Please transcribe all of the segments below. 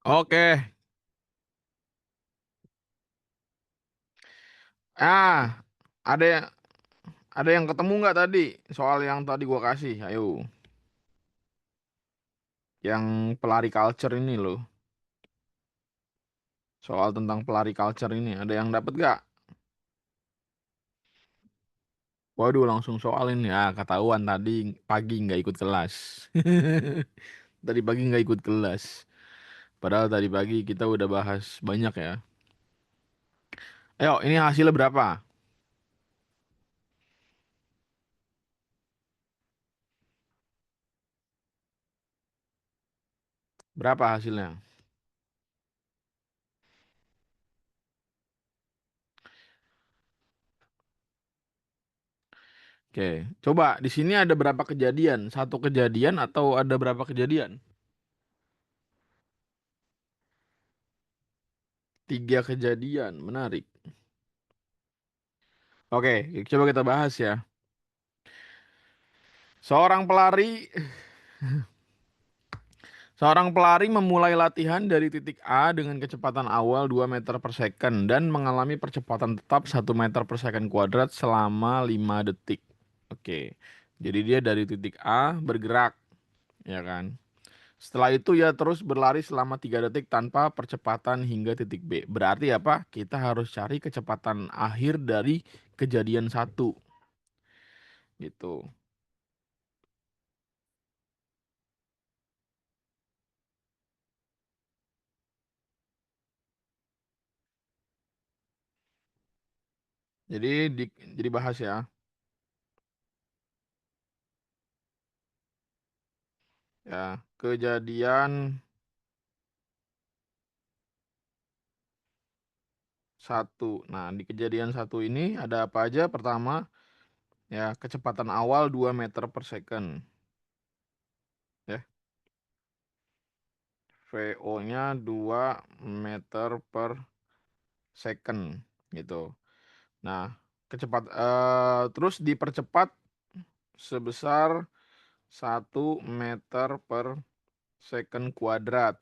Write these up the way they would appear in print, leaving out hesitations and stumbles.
Oke. Ah, ada yang ketemu nggak tadi soal yang tadi gua kasih? Ayo, yang pelari culture ini loh. Soal tentang pelari culture ini, ada yang dapat nggak? Waduh, langsung soal ini. Ah, ketahuan tadi pagi nggak ikut kelas. Tadi pagi nggak ikut kelas. Padahal tadi pagi kita udah bahas banyak ya. Ayo, ini hasilnya berapa? Berapa hasilnya? Oke, coba di sini ada berapa kejadian? Satu kejadian atau ada berapa kejadian? Tiga kejadian, menarik. Oke, coba kita bahas ya. Seorang pelari, seorang pelari memulai latihan dari titik A dengan kecepatan awal 2 meter per second dan mengalami percepatan tetap 1 meter per second kuadrat selama 5 detik. Oke, jadi dia dari titik A bergerak, ya kan? Setelah itu ya terus berlari selama 3 detik tanpa percepatan hingga titik B. Berarti apa? Kita harus cari kecepatan akhir dari kejadian satu, gitu. Jadi jadi bahas ya. Ya, kejadian satu. Nah, di kejadian satu ini ada apa aja? Pertama, ya kecepatan awal 2 meter per second. Ya, VO-nya 2 meter per second gitu. Nah, terus dipercepat sebesar 1 meter per second kuadrat.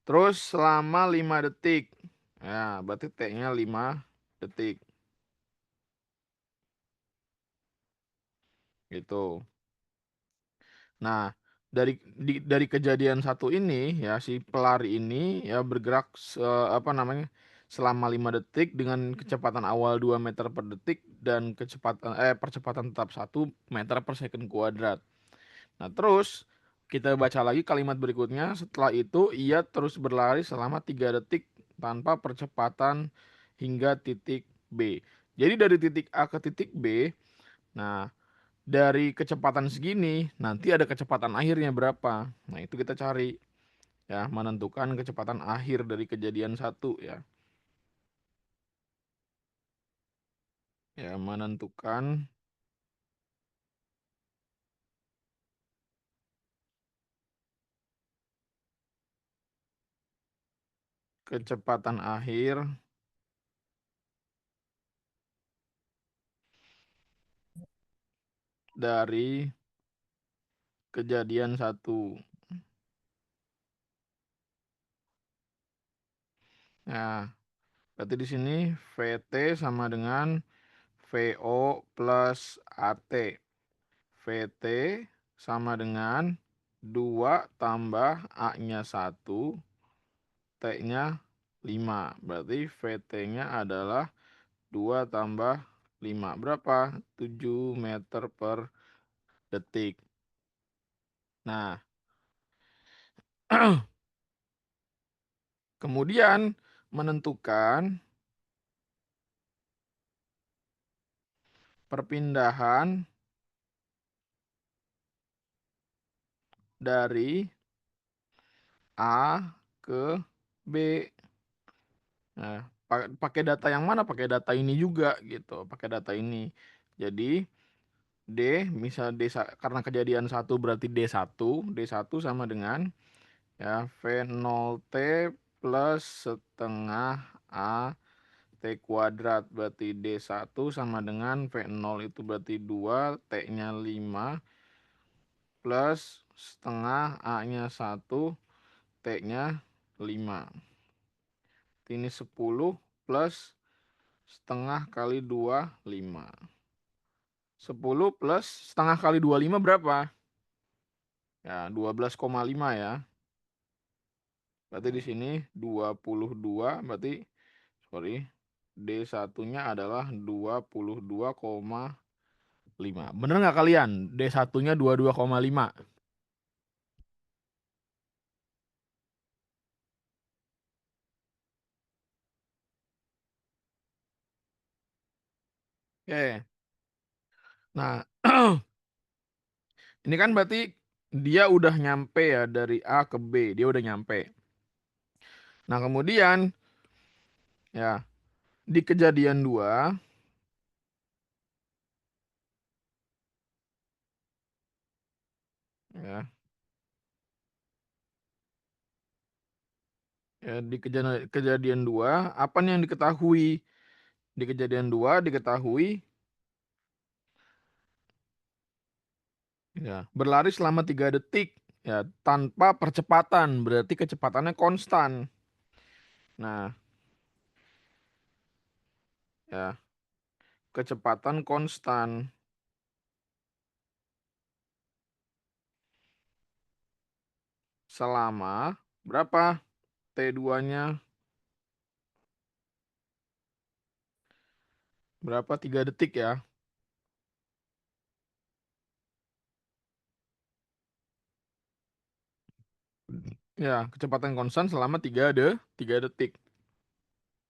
Terus selama 5 detik. Ya, berarti T-nya 5 detik gitu. Nah, dari kejadian satu ini ya si pelari ini ya bergerak apa namanya selama 5 detik dengan kecepatan awal 2 meter per detik dan percepatan tetap 1 meter per second kuadrat. Nah, terus kita baca lagi kalimat berikutnya. Setelah itu ia terus berlari selama 3 detik tanpa percepatan hingga titik B. Jadi dari titik A ke titik B, nah dari kecepatan segini, nanti ada kecepatan akhirnya berapa. Nah, itu kita cari ya, menentukan kecepatan akhir dari kejadian satu ya. Ya, menentukan kecepatan akhir dari kejadian satu. Nah, berarti di sini VT sama dengan VO plus AT. VT sama dengan 2 tambah A-nya 1, T-nya 5. Berarti VT-nya adalah 2 tambah 5. Berapa? 7 meter per detik. Nah, kemudian menentukan perpindahan dari A ke B. Nah, pakai data yang mana? Pakai data ini juga gitu, pakai data ini. Jadi D, misal karena kejadian satu berarti D1 sama dengan ya V0T plus setengah A T kuadrat, berarti D1 sama dengan V0 itu berarti 2, T-nya 5 plus setengah A-nya 1 T-nya 5. Ini 10 plus setengah kali 2, 5. 10 plus setengah kali 25 berapa? Ya, 12,5 ya. Berarti di sini 22, berarti sorry, D1-nya adalah 22,5. Bener nggak kalian? D1-nya 22,5. Oke. Nah, ini kan berarti dia udah nyampe ya dari A ke B, dia udah nyampe. Nah, kemudian ya di kejadian 2 ya, di kejadian 2 apa nih yang diketahui? Di kejadian 2 diketahui ya, berlari selama 3 detik ya tanpa percepatan, berarti kecepatannya konstan. Nah, ya, kecepatan konstan selama berapa? T2-nya berapa? 3 detik ya. Ya, kecepatan konstan selama 3 detik.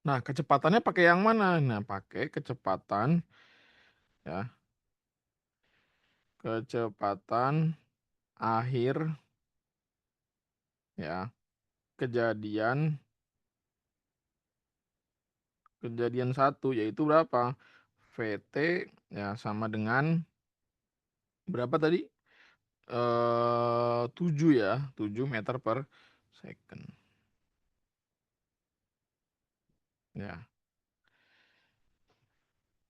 Nah, kecepatannya pakai yang mana? Nah, pakai kecepatan ya, kecepatan akhir ya, kejadian kejadian satu yaitu berapa? VT ya sama dengan berapa tadi? 7 ya, 7 meter per second. Ya.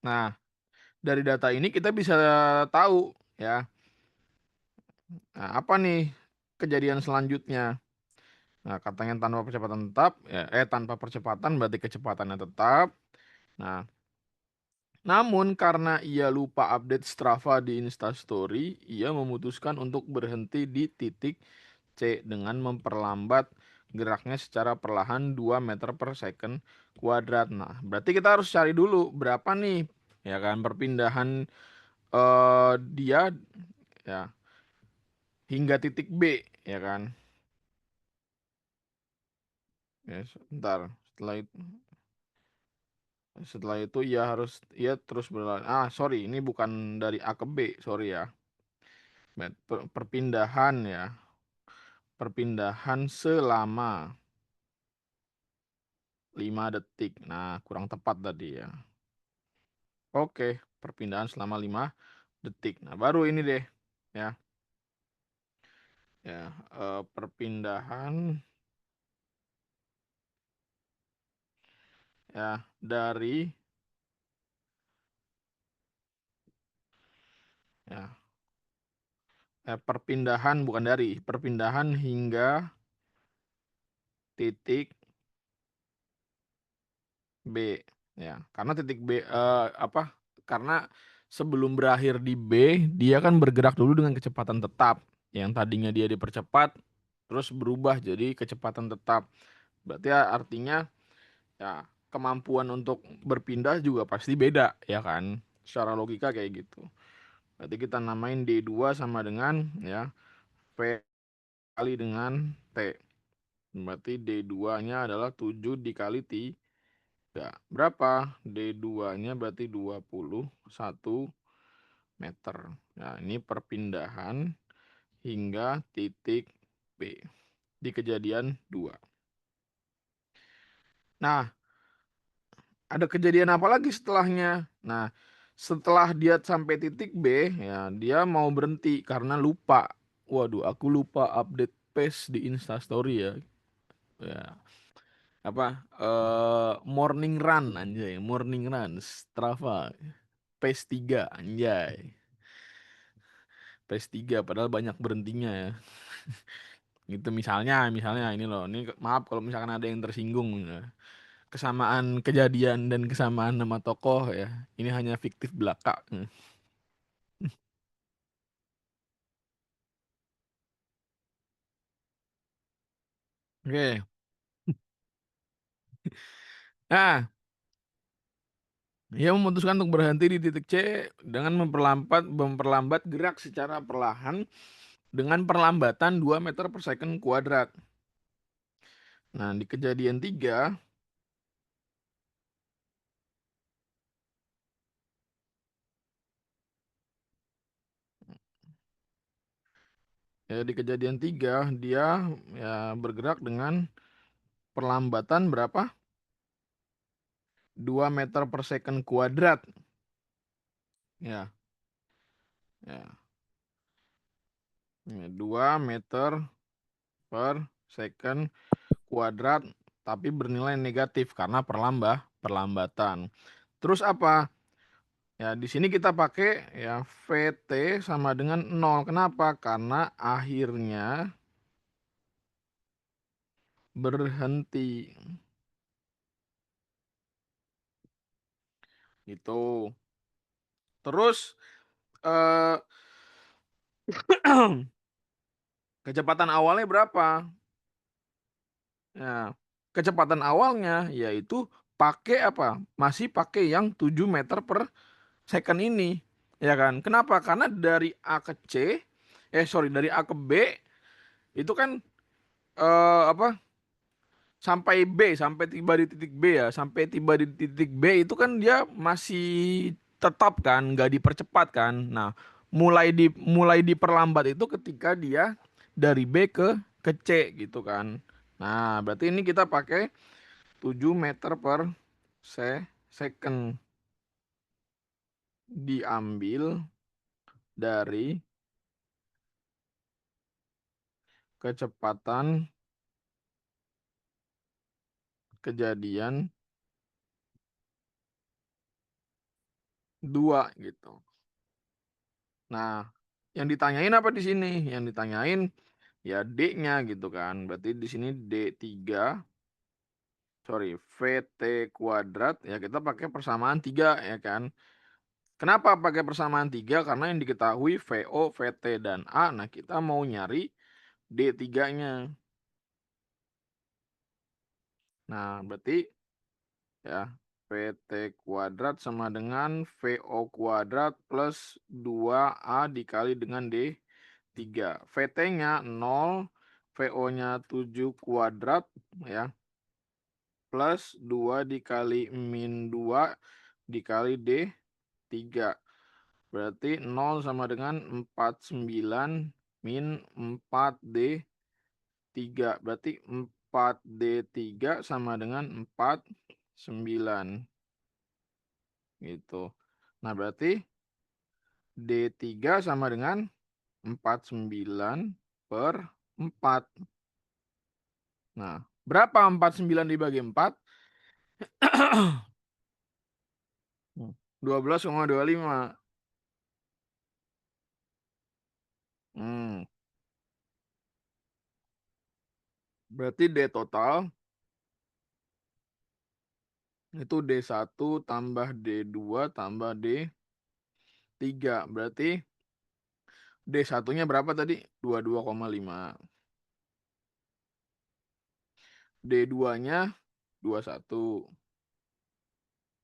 Nah, dari data ini kita bisa tahu ya. Nah, apa nih kejadian selanjutnya? Nah, katanya tanpa percepatan tetap, ya, tanpa percepatan berarti kecepatannya tetap. Nah, namun karena ia lupa update Strava di Instastory, ia memutuskan untuk berhenti di titik C dengan memperlambat geraknya secara perlahan 2 meter per second kuadrat. Nah, berarti kita harus cari dulu berapa nih, ya kan, perpindahan dia ya hingga titik B, ya kan. Ya, sebentar. Setelah itu ia terus berlari. Sorry, ini bukan dari A ke B, sorry ya. Perpindahan ya. Perpindahan selama 5 detik. Nah, kurang tepat tadi ya. Oke, perpindahan selama 5 detik. Nah, baru ini deh ya. Ya, perpindahan ya dari ya perpindahan bukan dari, perpindahan hingga titik B ya. Karena titik B karena sebelum berakhir di B, dia kan bergerak dulu dengan kecepatan tetap. Yang tadinya dia dipercepat terus berubah jadi kecepatan tetap. Berarti ya artinya ya kemampuan untuk berpindah juga pasti beda ya kan. Secara logika kayak gitu. Berarti kita namain D2 sama dengan ya V kali dengan T. Berarti D2-nya adalah 7 dikali ya, berapa? D2-nya berarti 21 meter. Nah, ini perpindahan hingga titik B di kejadian 2. Nah, ada kejadian apa lagi setelahnya? Nah, setelah dia sampai titik B, ya dia mau berhenti karena lupa. Waduh, aku lupa update pace di Instastory ya. Ya, morning run anjay, morning run Strava. Pace 3 anjay. PS3 padahal banyak berhentinya ya. Gitu misalnya ini loh. Ini maaf kalau misalkan ada yang tersinggung. Ya. Kesamaan kejadian dan kesamaan nama tokoh ya. Ini hanya fiktif belaka. Oke. Nah, ia memutuskan untuk berhenti di titik C dengan memperlambat gerak secara perlahan dengan perlambatan 2 meter per second kuadrat. Nah, di kejadian 3, ya di kejadian 3 dia ya bergerak dengan perlambatan berapa? 2 meter per second kuadrat. Ya, ya. 2 meter per second kuadrat tapi bernilai negatif karena perlambatan. Terus apa? Ya, di sini kita pakai ya VT sama dengan 0. Kenapa? Karena akhirnya berhenti. Itu. Terus eh kecepatan awalnya berapa? Ya, kecepatan awalnya yaitu pakai apa? Masih pakai yang 7 meter per second ini. Ya kan? Kenapa? Karena dari A ke C, sorry, dari A ke B itu kan apa? Sampai tiba di titik B ya, sampai tiba di titik B itu kan dia masih tetap kan, nggak dipercepat kan. Nah, mulai diperlambat itu ketika dia dari B ke C gitu kan. Nah, berarti ini kita pakai 7 meter per second diambil dari kecepatan kejadian 2 gitu. Nah, yang ditanyain apa di sini? Yang ditanyain ya D-nya gitu kan. Berarti di sini D3, sorry, VT kuadrat ya kita pakai persamaan 3 ya kan. Kenapa pakai persamaan 3? Karena yang diketahui VO, VT dan A. Nah, kita mau nyari D3-nya. Nah, berarti ya VT kuadrat sama dengan VO kuadrat plus 2A dikali dengan D3. VT-nya 0, VO-nya 7 kuadrat ya, plus 2 dikali min 2 dikali D3. Berarti 0 sama dengan 49 min 4D3. Berarti 4D3 sama dengan 49. Gitu. Nah, berarti D3 sama dengan 49 per 4. Nah, berapa 49 dibagi 4? 12,25. Hmm, berarti D total itu D1 tambah D2 tambah D3. Berarti D1-nya berapa tadi? 22,5. D2-nya 21.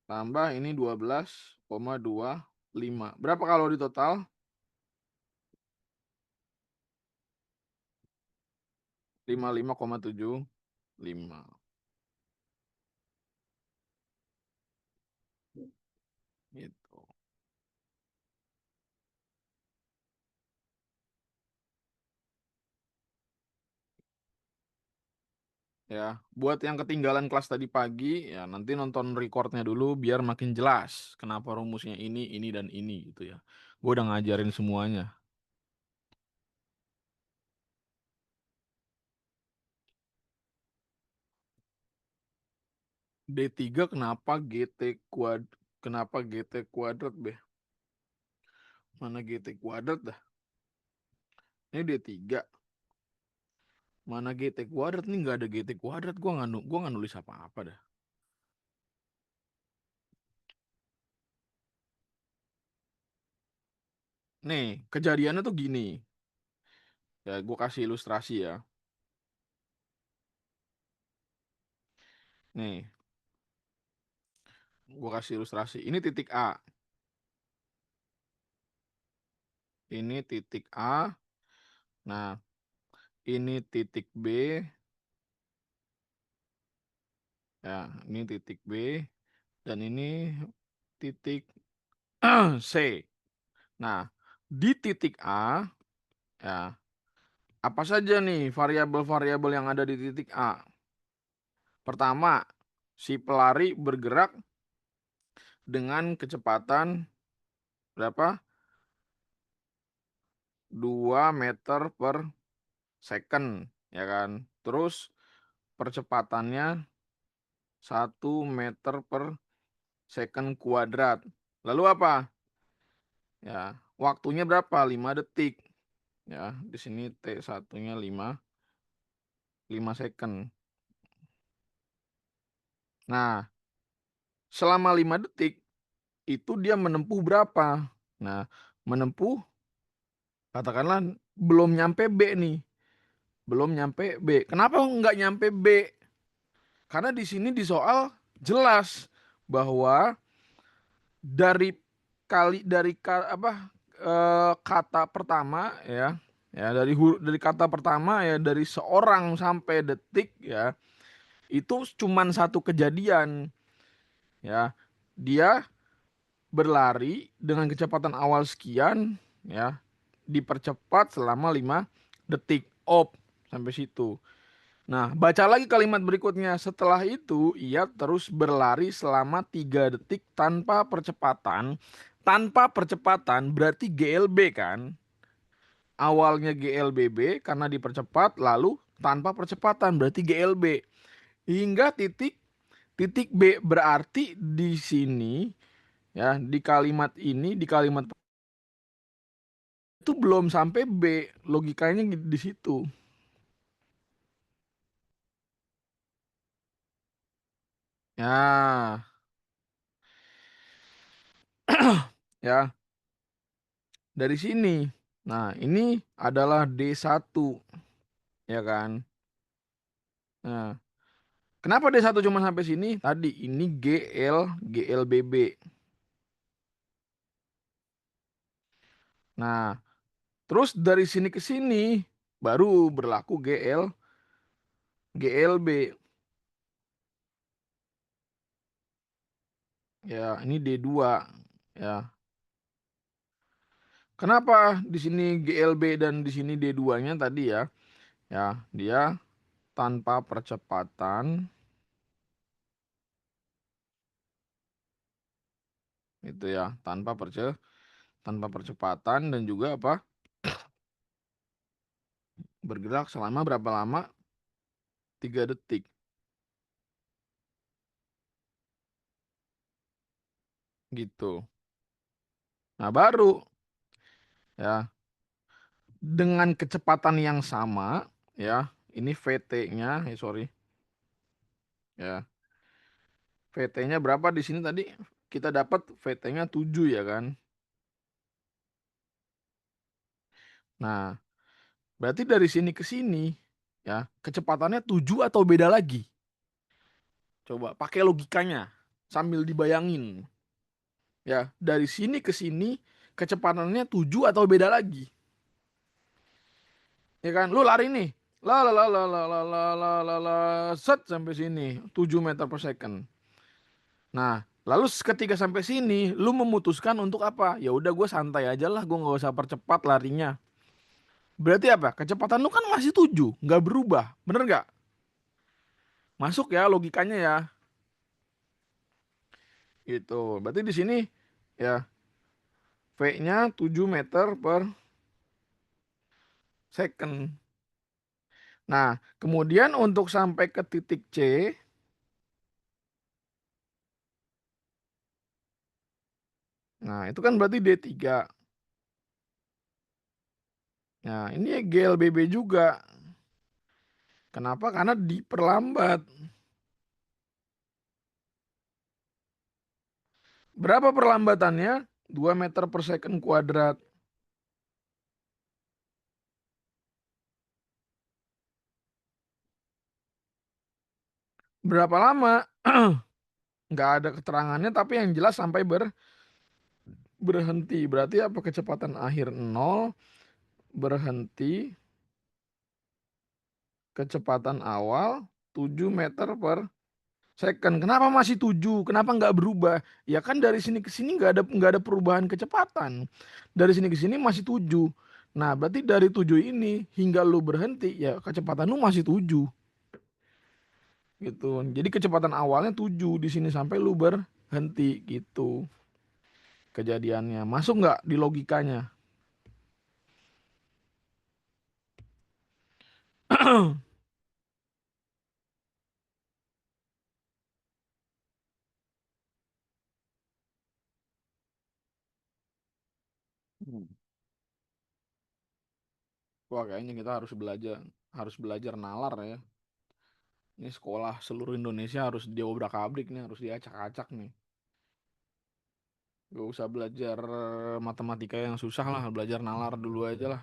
Tambah ini 12,25. Berapa kalau di total? 55,75. Gitu. Ya, buat yang ketinggalan kelas tadi pagi, ya nanti nonton recordnya dulu biar makin jelas kenapa rumusnya ini dan ini gitu ya. Gue udah ngajarin semuanya. D3 kenapa GT kuadrat, Be? Mana GT kuadrat dah? Ini D3. Mana GT kuadrat nih, nggak ada GT kuadrat. Gua nggak nulis apa-apa dah. Nih, kejadiannya tuh gini. Ya, gua kasih ilustrasi ya. Nih, gua kasih ilustrasi. Ini titik A. Ini titik A. Nah, ini titik B. Ya, ini titik B. Dan ini titik C. Nah, di titik A, ya, apa saja nih variabel-variabel yang ada di titik A? Pertama, si pelari bergerak dengan kecepatan berapa? 2 meter per second, ya kan? Terus percepatannya 1 meter per second kuadrat. Lalu apa? Ya, waktunya berapa? 5 detik. Ya, di sini T1-nya 5 second. Nah, selama 5 detik itu dia menempuh berapa? Nah, menempuh katakanlah belum nyampe B nih. Belum nyampe B. Kenapa nggak nyampe B? Karena di sini di soal jelas bahwa dari kata pertama ya, dari kata pertama ya, dari seorang sampai detik ya, itu cuman satu kejadian ya. Dia berlari dengan kecepatan awal sekian ya, dipercepat selama 5 detik. Sampai situ. Nah, baca lagi kalimat berikutnya. Setelah itu, ia terus berlari selama 3 detik tanpa percepatan. Tanpa percepatan berarti GLB kan? Awalnya GLBB karena dipercepat, lalu tanpa percepatan berarti GLB. Hingga titik titik B, berarti di sini ya, di kalimat ini, di kalimat itu belum sampai B. Logikanya di situ. Ya, ya, dari sini. Nah, ini adalah D1, ya kan? Nah, kenapa D1 cuma sampai sini? Tadi ini GLBB. Nah, terus dari sini ke sini baru berlaku GLB. Ya, ini D2. Ya. Kenapa di sini GLB dan di sini D2-nya tadi ya? Ya, dia tanpa percepatan itu ya, tanpa percepatan, dan juga apa? Bergerak selama berapa lama? 3 detik gitu. Nah, baru ya, dengan kecepatan yang sama ya, ini VT-nya, sorry. Ya, VT-nya berapa di sini tadi? Kita dapat VT-nya 7 ya kan? Nah, berarti dari sini ke sini ya, kecepatannya 7 atau beda lagi? Coba pakai logikanya sambil dibayangin. Ya, dari sini ke sini kecepatannya 7 atau beda lagi? Ya kan? Lu lari nih. La la la la la la la la la la, set sampai sini 7 meter per second. Nah, lalu ketika sampai sini, lu memutuskan untuk apa? Ya udah, gue santai aja lah, gue nggak usah percepat larinya. Berarti apa? Kecepatan lu kan masih 7, nggak berubah, bener nggak? Masuk ya logikanya ya, gitu. Berarti di sini ya, V-nya 7 meter per second. Nah, kemudian untuk sampai ke titik C, nah itu kan berarti D3. Nah, ini GLBB juga. Kenapa? Karena diperlambat. Berapa perlambatannya? 2 meter per second kuadrat. Berapa lama? Nggak ada keterangannya, tapi yang jelas sampai berhenti. Berarti apa, kecepatan akhir nol, berhenti, kecepatan awal 7 meter per second. Kenapa masih 7? Kenapa nggak berubah? Ya kan dari sini ke sini nggak ada perubahan kecepatan. Dari sini ke sini masih 7. Nah, berarti dari 7 ini hingga lu berhenti, ya kecepatan lu masih 7 gitu. Jadi kecepatan awalnya 7 di sini sampai lu berhenti gitu kejadiannya. Masuk nggak di logikanya? Hmm. Wah, kayaknya kita harus belajar nalar ya. Ini sekolah seluruh Indonesia harus diobrak-abrik nih, harus diacak-acak nih. Gak usah belajar matematika yang susah lah, belajar nalar dulu aja lah,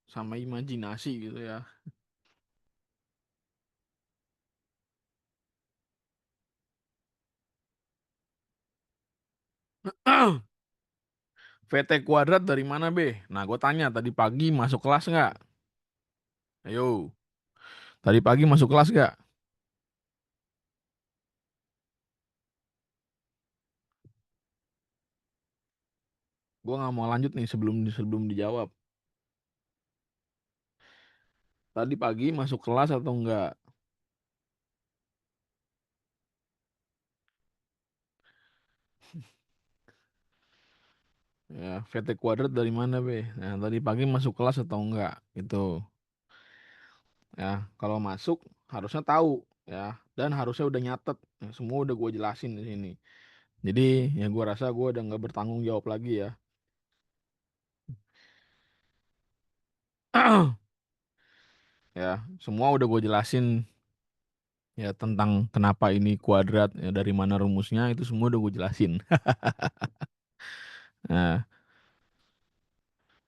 sama imajinasi gitu ya. VT kuadrat dari mana, Be? Nah, gue tanya tadi pagi masuk kelas nggak? Ayo, tadi pagi masuk kelas nggak? Gue nggak mau lanjut nih sebelum sebelum dijawab. Tadi pagi masuk kelas atau enggak? Ya, VT kuadrat dari mana, Be? Nah, tadi pagi masuk kelas atau enggak? Itu. Ya, kalau masuk harusnya tahu ya, dan harusnya udah nyatet. Ya, semua udah gue jelasin di sini. Jadi ya gue rasa gue udah nggak bertanggung jawab lagi ya. Ya, semua udah gue jelasin ya tentang kenapa ini kuadrat, ya dari mana rumusnya, itu semua udah gue jelasin. Nah,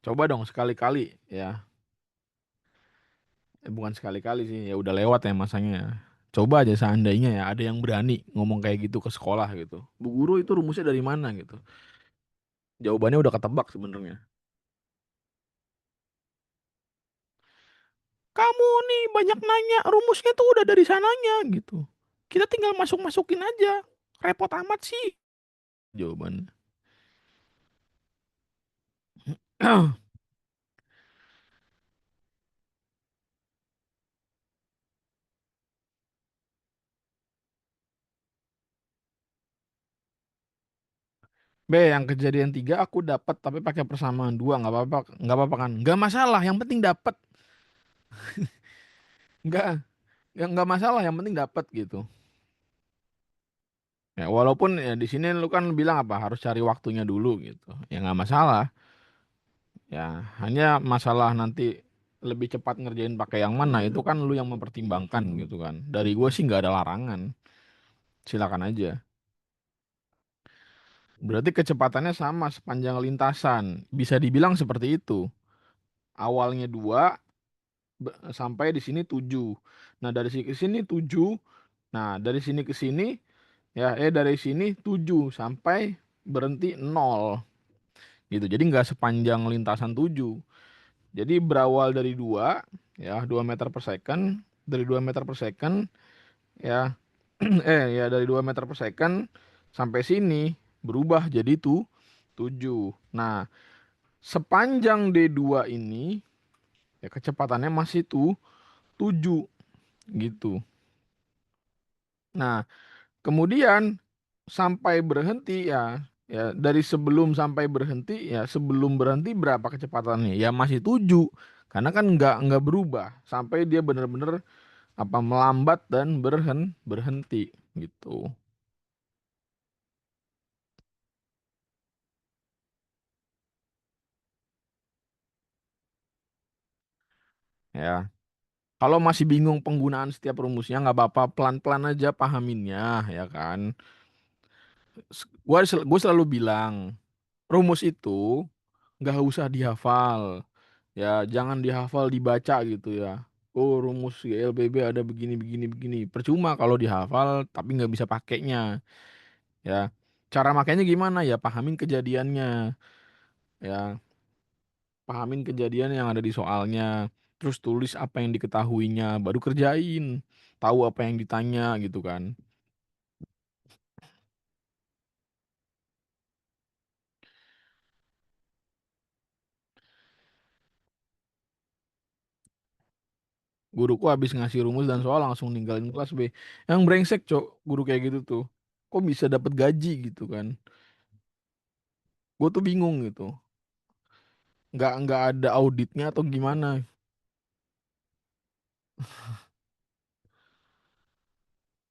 coba dong sekali-kali ya. Bukan sekali-kali sih, ya udah lewat ya masanya ya. Coba aja seandainya ya ada yang berani ngomong kayak gitu ke sekolah gitu. Bu guru, itu rumusnya dari mana gitu. Jawabannya udah ketebak sebenarnya. Kamu nih banyak nanya, rumusnya tuh udah dari sananya gitu. Kita tinggal masuk-masukin aja. Repot amat sih jawabannya. B, yang kejadian 3 aku dapat tapi pakai persamaan dua, nggak apa-apa kan? Nggak masalah, yang penting dapat. Nggak, nggak masalah, yang penting dapat gitu. Ya, walaupun ya di sini lu kan bilang apa, harus cari waktunya dulu gitu. Ya nggak masalah. Ya hanya masalah nanti lebih cepat ngerjain pakai yang mana, itu kan lu yang mempertimbangkan gitu kan. Dari gue sih nggak ada larangan. Silakan aja. Berarti kecepatannya sama sepanjang lintasan. Bisa dibilang seperti itu. Awalnya 2 sampai di sini 7. Nah, dari sini ke sini 7. Nah, dari sini ke sini ya dari sini 7 sampai berhenti 0 gitu. Jadi nggak sepanjang lintasan 7. Jadi berawal dari 2 ya, 2 meter per second, dari 2 meter per second ya, ya dari 2 meter per second sampai sini berubah jadi tuh 7. Nah, sepanjang D2 ini ya kecepatannya masih tuh 7 gitu. Nah, kemudian sampai berhenti ya, ya dari sebelum sampai berhenti ya, sebelum berhenti berapa kecepatannya? Ya masih 7. Karena kan nggak berubah sampai dia benar-benar apa, melambat dan berhenti gitu. Ya. Kalau masih bingung penggunaan setiap rumusnya nggak apa-apa, pelan-pelan aja pahaminnya, ya kan. Gue selalu bilang, rumus itu nggak usah dihafal, ya jangan dihafal, dibaca gitu ya. Oh, rumus GLBB ada begini begini begini. Percuma kalau dihafal tapi nggak bisa pakainya, ya. Cara makainya gimana ya? Pahamin kejadiannya, ya. Pahamin kejadian yang ada di soalnya. Terus tulis apa yang diketahuinya, baru kerjain. Tahu apa yang ditanya gitu kan. Guruku habis ngasih rumus dan soal langsung ninggalin kelas B. Yang brengsek, Cok, guru kayak gitu tuh. Kok bisa dapat gaji gitu kan? Gue tuh bingung gitu. Nggak ada auditnya atau gimana?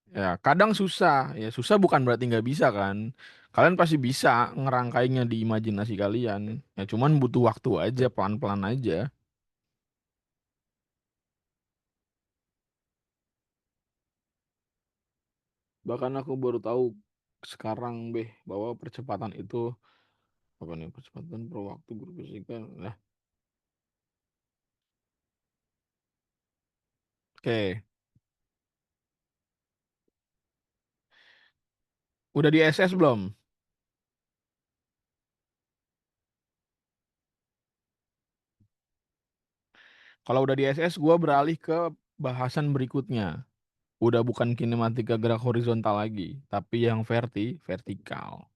Ya, kadang susah. Ya, susah bukan berarti nggak bisa kan. Kalian pasti bisa ngerangkainya di imajinasi kalian. Ya, cuman butuh waktu aja, pelan-pelan aja. Bahkan aku baru tahu sekarang, Beh, bahwa percepatan itu apa nih? Percepatan per waktu guru fisika. Nah, oke. Udah di SS belum? Kalau udah di SS, gue beralih ke bahasan berikutnya. Udah bukan kinematika gerak horizontal lagi, tapi yang vertikal.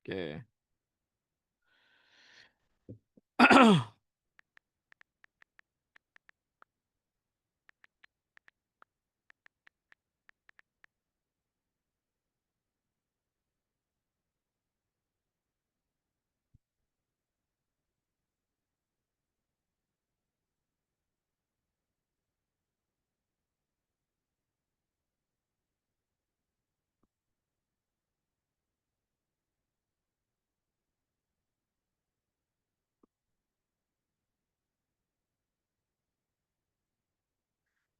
Oke.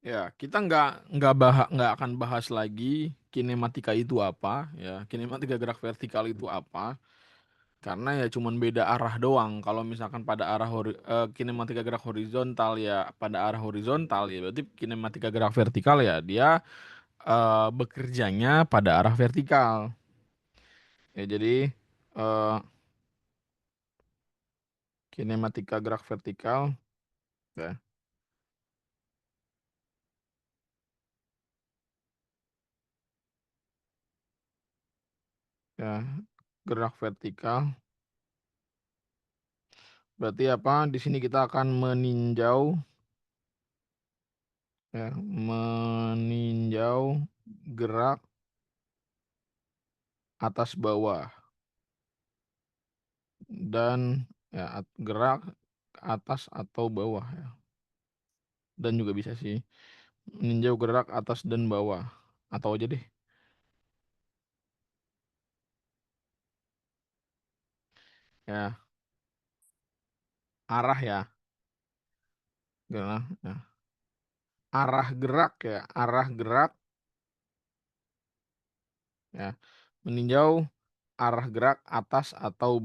Ya, kita nggak akan bahas lagi kinematika itu apa, ya. Kinematika gerak vertikal itu apa? Karena ya cuman beda arah doang. Kalau misalkan pada kinematika gerak horizontal ya pada arah horizontal, ya berarti kinematika gerak vertikal ya dia bekerjanya pada arah vertikal. Ya jadi eh, kinematika gerak vertikal, ya, ya gerak vertikal. Berarti apa? Di sini kita akan meninjau, ya, meninjau gerak atas bawah dan ya gerak atas atau bawah, ya. Dan juga bisa sih meninjau gerak atas dan bawah, atau aja deh, ya, arah ya, gerak, ya. Arah gerak, ya, arah gerak, ya, meninjau arah gerak atas atau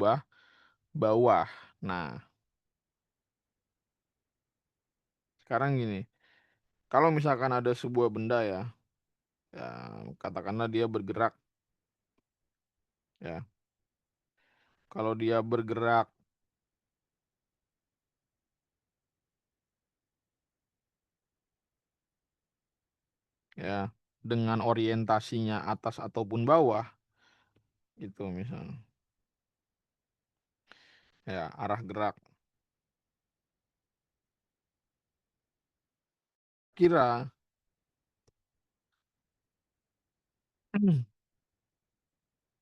bawah. Nah, sekarang gini, kalau misalkan ada sebuah benda ya, ya katakanlah dia bergerak, ya. Kalau dia bergerak, ya, dengan orientasinya atas ataupun bawah, itu misalnya, ya, arah gerak. Kira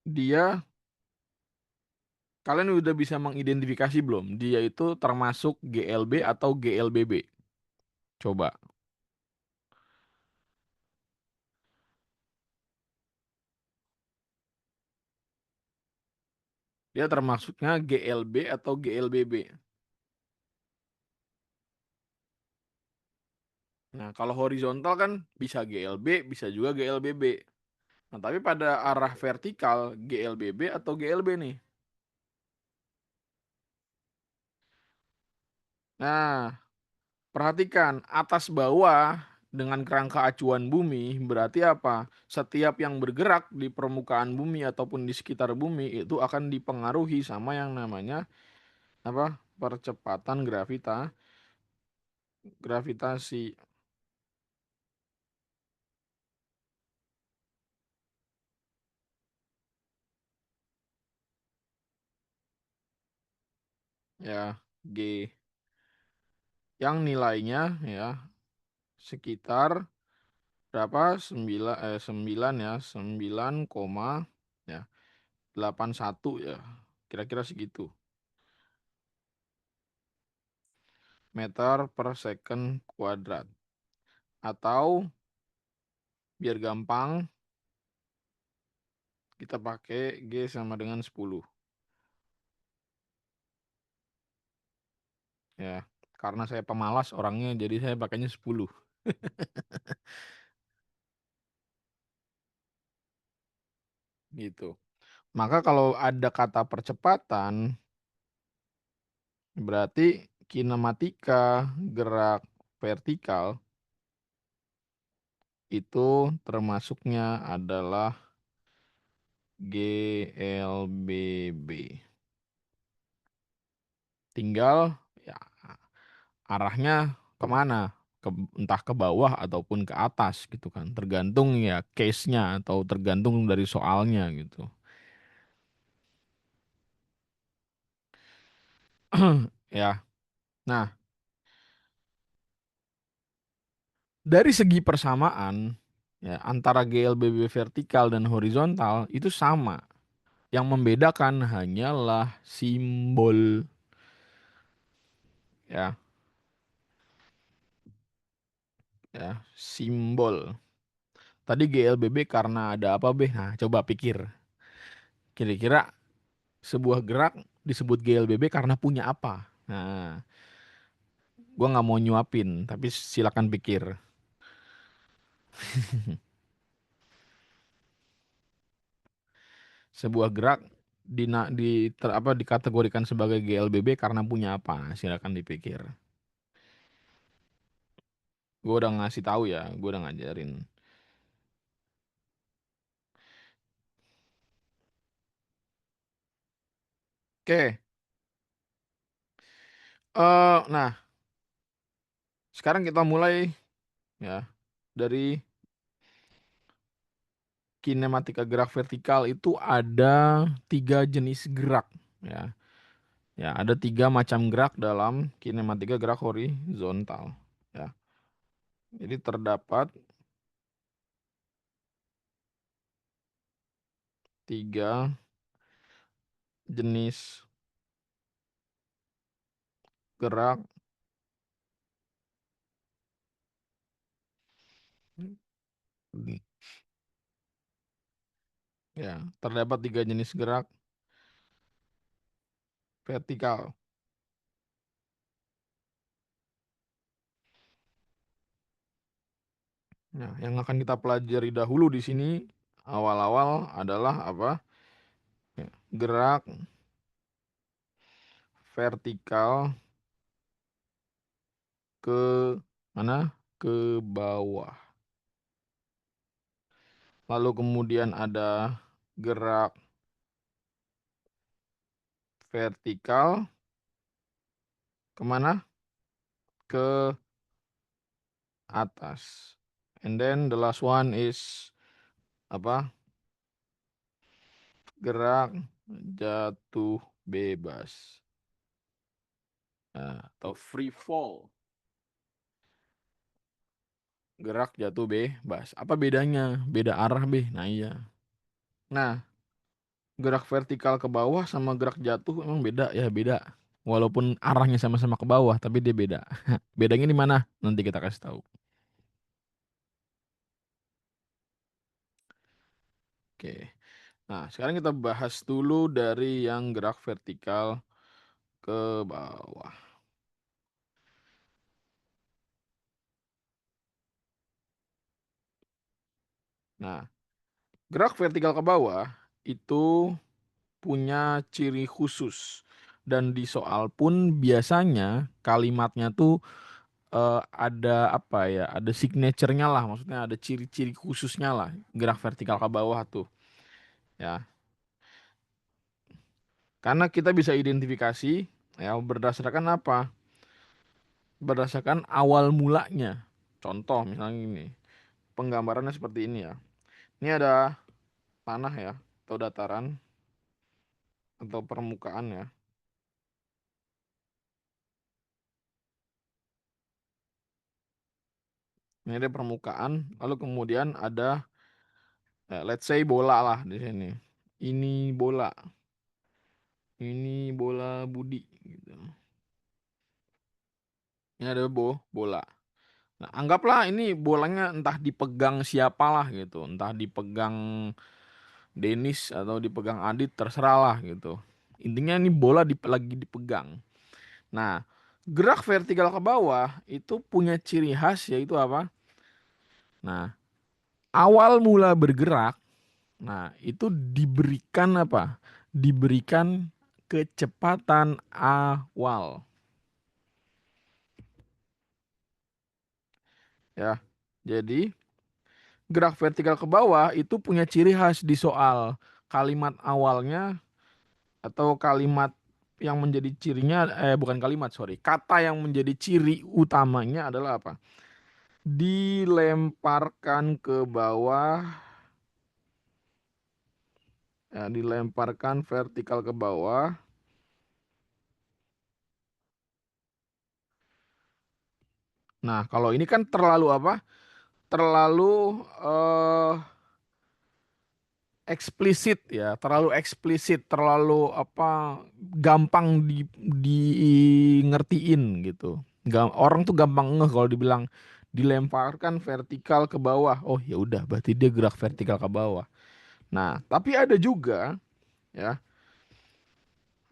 dia, kalian udah bisa mengidentifikasi belum? Dia itu termasuk GLB atau GLBB? Coba. Dia termasuknya GLB atau GLBB. Nah, kalau horizontal kan bisa GLB, bisa juga GLBB. Nah, tapi pada arah vertikal GLBB atau GLB nih. Nah, perhatikan atas bawah dengan kerangka acuan bumi berarti apa? Setiap yang bergerak di permukaan bumi ataupun di sekitar bumi itu akan dipengaruhi sama yang namanya apa? Percepatan gravitasi. Ya, G yang nilainya ya sekitar berapa? 9 ya, 9, ya 81 ya. Kira-kira segitu. Meter per second kuadrat. Atau biar gampang kita pakai G sama dengan 10 ya. Karena saya pemalas orangnya jadi saya pakainya 10 gitu. Maka kalau ada kata percepatan berarti kinematika gerak vertikal itu termasuknya adalah GLBB. Tinggal ya arahnya kemana? Entah ke bawah ataupun ke atas gitu kan. Tergantung ya case-nya atau tergantung dari soalnya gitu. Ya. Nah, dari segi persamaan ya antara GLBB vertikal dan horizontal itu sama. Yang membedakan hanyalah simbol ya, simbol. Tadi GLBB karena ada apa, Beh? Nah, coba pikir. Kira-kira sebuah gerak disebut GLBB karena punya apa? Nah, gua nggak mau nyuapin, tapi silakan pikir. Sebuah gerak dikategorikan sebagai GLBB karena punya apa? Silakan dipikir. Gue udah ngasih tahu ya, gue udah ngajarin. Oke, nah sekarang kita mulai ya dari kinematika gerak vertikal itu ada tiga jenis gerak ya. Ya, ada tiga macam gerak dalam kinematika gerak horizontal. Ya, jadi terdapat tiga jenis gerak. Ya, terdapat tiga jenis gerak vertikal. Nah, yang akan kita pelajari dahulu di sini awal-awal adalah apa? Ya, gerak vertikal ke mana? Ke bawah. Lalu kemudian ada gerak vertikal kemana? Ke atas. And then the last one is apa? Gerak jatuh bebas. Nah, atau free fall. Gerak jatuh bebas. Apa bedanya? Beda arah, Be. Nah, iya. Nah, gerak vertikal ke bawah sama gerak jatuh emang beda ya, beda. Walaupun arahnya sama-sama ke bawah, tapi dia beda. Bedanya di mana? Nanti kita kasih tahu. Oke. Nah, sekarang kita bahas dulu dari yang gerak vertikal ke bawah. Nah, gerak vertikal ke bawah itu punya ciri khusus dan di soal pun biasanya kalimatnya tuh, ada apa ya, ada signature-nya lah, maksudnya ada ciri-ciri khususnya lah, gerak vertikal ke bawah tuh, ya. Karena kita bisa identifikasi, ya berdasarkan apa, berdasarkan awal mulanya. Contoh misalnya ini, penggambarannya seperti ini ya. Ini ada tanah ya, atau dataran, atau permukaan ya. Ini ada permukaan, lalu kemudian ada, let's say bola lah di sini. Ini bola, ini bola Budi gitu. Ini ada bola. Nah, anggaplah ini bolanya entah dipegang siapalah gitu, entah dipegang Denis atau dipegang Adit, terserah lah gitu. Intinya ini bola lagi dipegang. Nah, gerak vertikal ke bawah itu punya ciri khas yaitu apa? Nah, awal mula bergerak, nah itu diberikan apa? Diberikan kecepatan awal. Ya, jadi gerak vertikal ke bawah itu punya ciri khas di soal kalimat awalnya atau kalimat yang menjadi cirinya, bukan kalimat, sorry, kata yang menjadi ciri utamanya adalah apa? Dilemparkan ke bawah, ya, dilemparkan vertikal ke bawah. Nah, kalau ini kan terlalu apa? Terlalu eksplisit ya, terlalu eksplisit, terlalu apa, gampang di ngertiin gitu. Orang tuh gampang ngeh kalau dibilang dilemparkan vertikal ke bawah. Oh ya udah, berarti dia gerak vertikal ke bawah. Nah, tapi ada juga ya,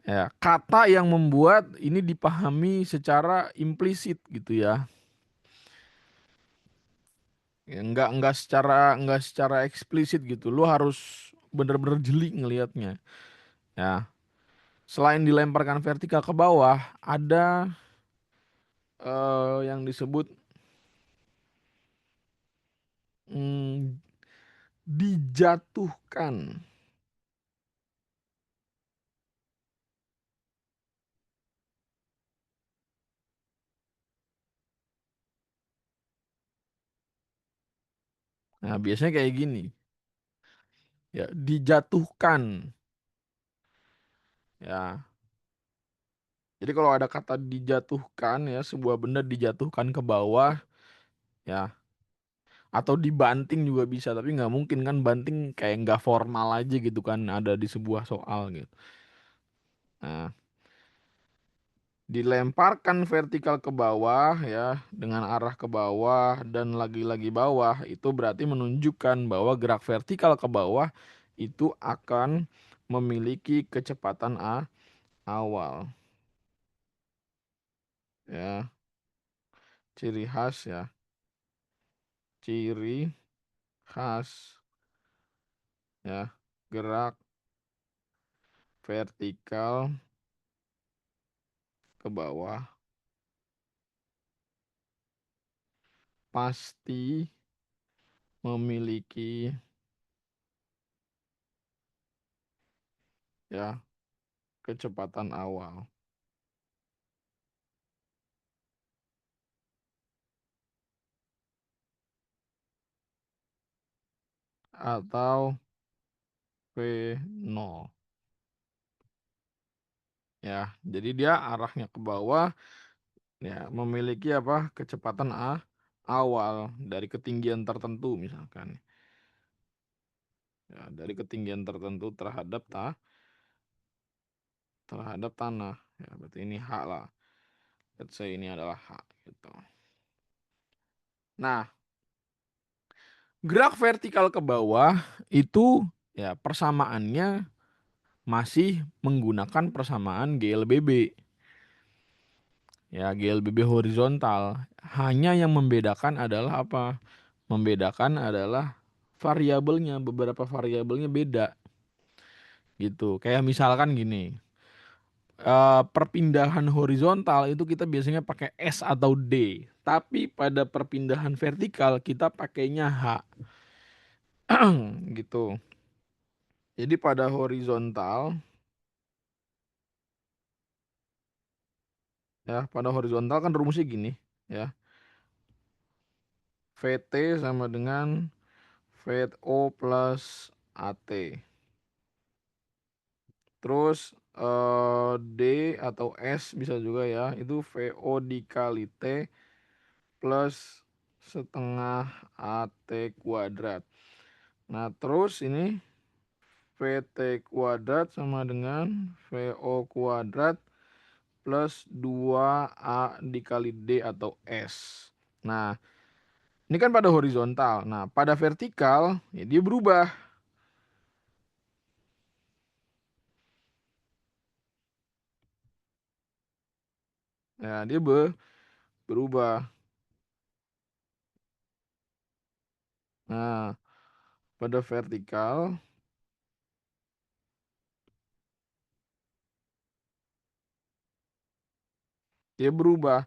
ya kata yang membuat ini dipahami secara implisit gitu ya. Ya, nggak secara eksplisit gitu. Lu harus bener-bener jeli ngelihatnya. Ya, selain dilemparkan vertikal ke bawah, ada, yang disebut, mmm, dijatuhkan. Nah, biasanya kayak gini, ya, dijatuhkan, ya. Jadi kalau ada kata dijatuhkan ya, sebuah benda dijatuhkan ke bawah, ya, atau dibanting juga bisa, tapi nggak mungkin kan banting kayak nggak formal aja gitu kan, ada di sebuah soal gitu. Nah, dilemparkan vertikal ke bawah ya, dengan arah ke bawah dan lagi-lagi bawah, itu berarti menunjukkan bahwa gerak vertikal ke bawah itu akan memiliki kecepatan awal ya, ciri khas ya, ciri khas ya, gerak vertikal ke bawah pasti memiliki, ya, kecepatan awal atau V0 ya. Jadi dia arahnya ke bawah ya, memiliki apa, kecepatan awal dari ketinggian tertentu misalkan. Ya, dari ketinggian tertentu terhadap tanah. Ya, berarti ini H lah. Let's say ini adalah H gitu. Nah, gerak vertikal ke bawah itu Ya, persamaannya masih menggunakan persamaan GLBB. Ya, GLBB horizontal. Hanya yang membedakan adalah apa? Membedakan adalah variabelnya, beberapa variabelnya beda gitu. Kayak misalkan gini, perpindahan horizontal itu kita biasanya pakai S atau D, tapi pada perpindahan vertikal kita pakainya H gitu. Jadi pada horizontal ya, pada horizontal kan rumusnya gini ya. VT sama dengan VO plus AT. Terus D atau S bisa juga ya, itu VO dikali T plus setengah AT kuadrat. Nah, terus ini VT kuadrat sama dengan VO kuadrat plus 2A dikali D atau S. Nah, ini kan pada horizontal. Nah, pada vertikal ya dia berubah. Ya, dia berubah. Nah, pada vertikal dia berubah.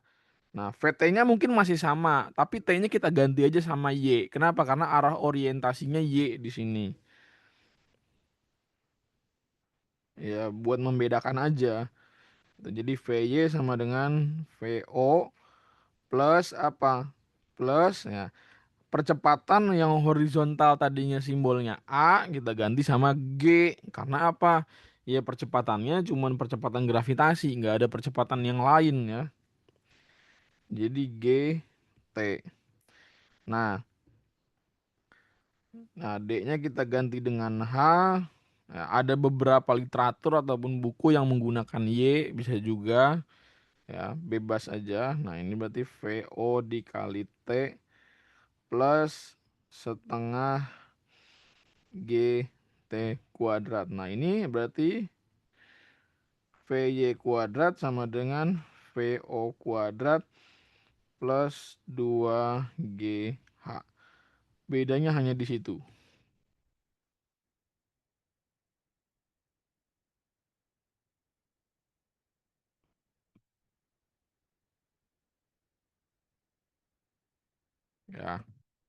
Nah, VT-nya mungkin masih sama, tapi T-nya kita ganti aja sama Y. Kenapa? Karena arah orientasinya Y di sini. Ya, buat membedakan aja. Jadi VY sama dengan VO plus apa? Plus ya, percepatan yang horizontal tadinya simbolnya A kita ganti sama G. Karena apa? Ya percepatannya cuman percepatan gravitasi, nggak ada percepatan yang lain ya. Jadi G T. Nah, D-nya kita ganti dengan H. Ya, ada beberapa literatur ataupun buku yang menggunakan Y, bisa juga ya, bebas aja. Nah, ini berarti VO dikali T plus setengah GT kuadrat. Nah, ini berarti VY kuadrat sama dengan VO kuadrat plus 2GH. Bedanya hanya di situ. Ya,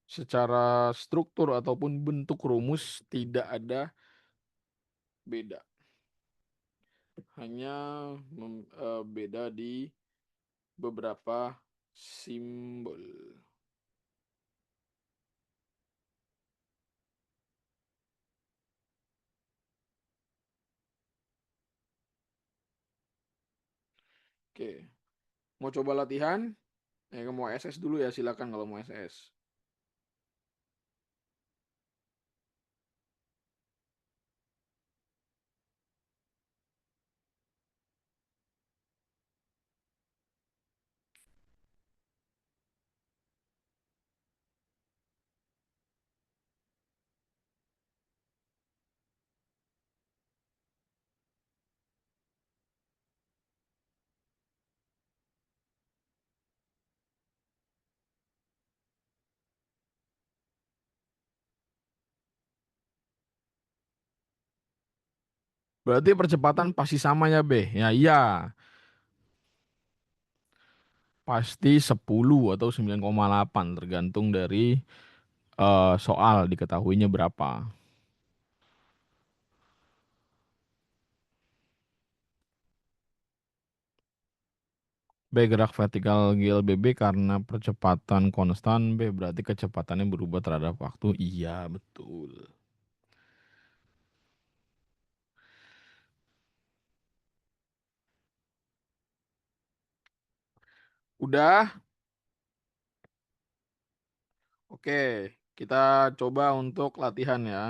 secara struktur ataupun bentuk rumus tidak ada beda. Hanya beda di beberapa simbol. Oke, mau coba latihan? Mau SS dulu ya, silakan kalau mau SS. Berarti percepatan pasti sama ya, B? Ya, iya. Pasti 10 atau 9,8 tergantung dari soal diketahuinya berapa. B gerak vertikal GLBB karena percepatan konstan, B berarti kecepatannya berubah terhadap waktu. Iya, betul. Udah? Oke, kita coba untuk latihan ya.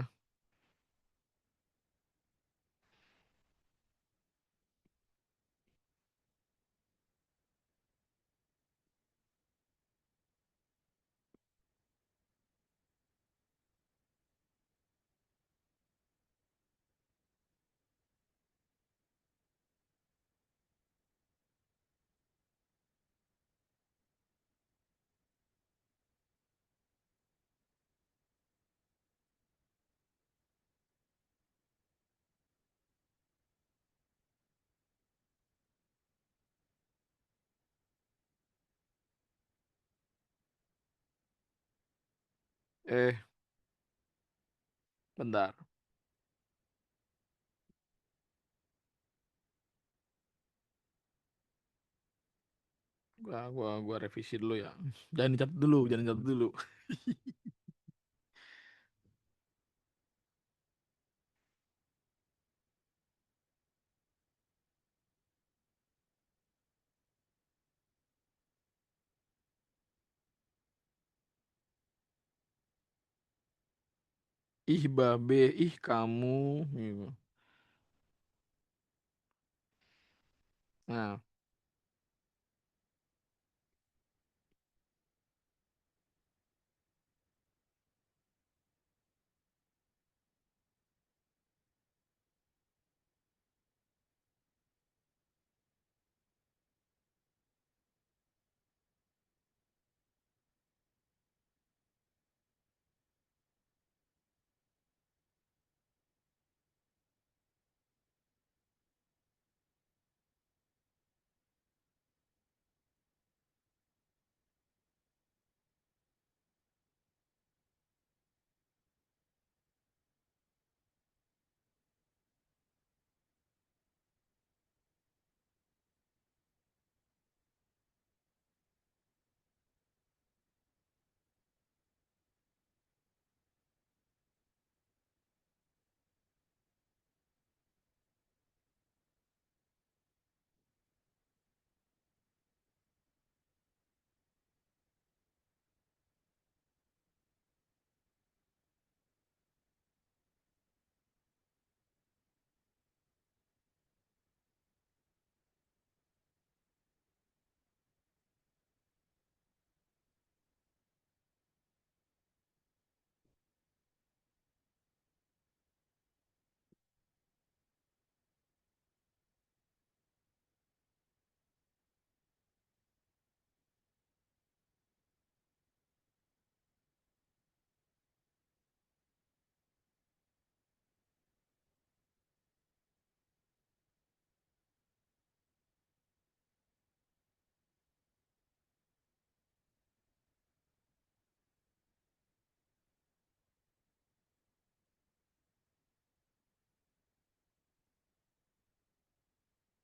Eh, bentar. Gua revisi dulu ya. Jangan dicatat dulu, jangan dicatat dulu. Ih babe, ih kamu gitu. Nah,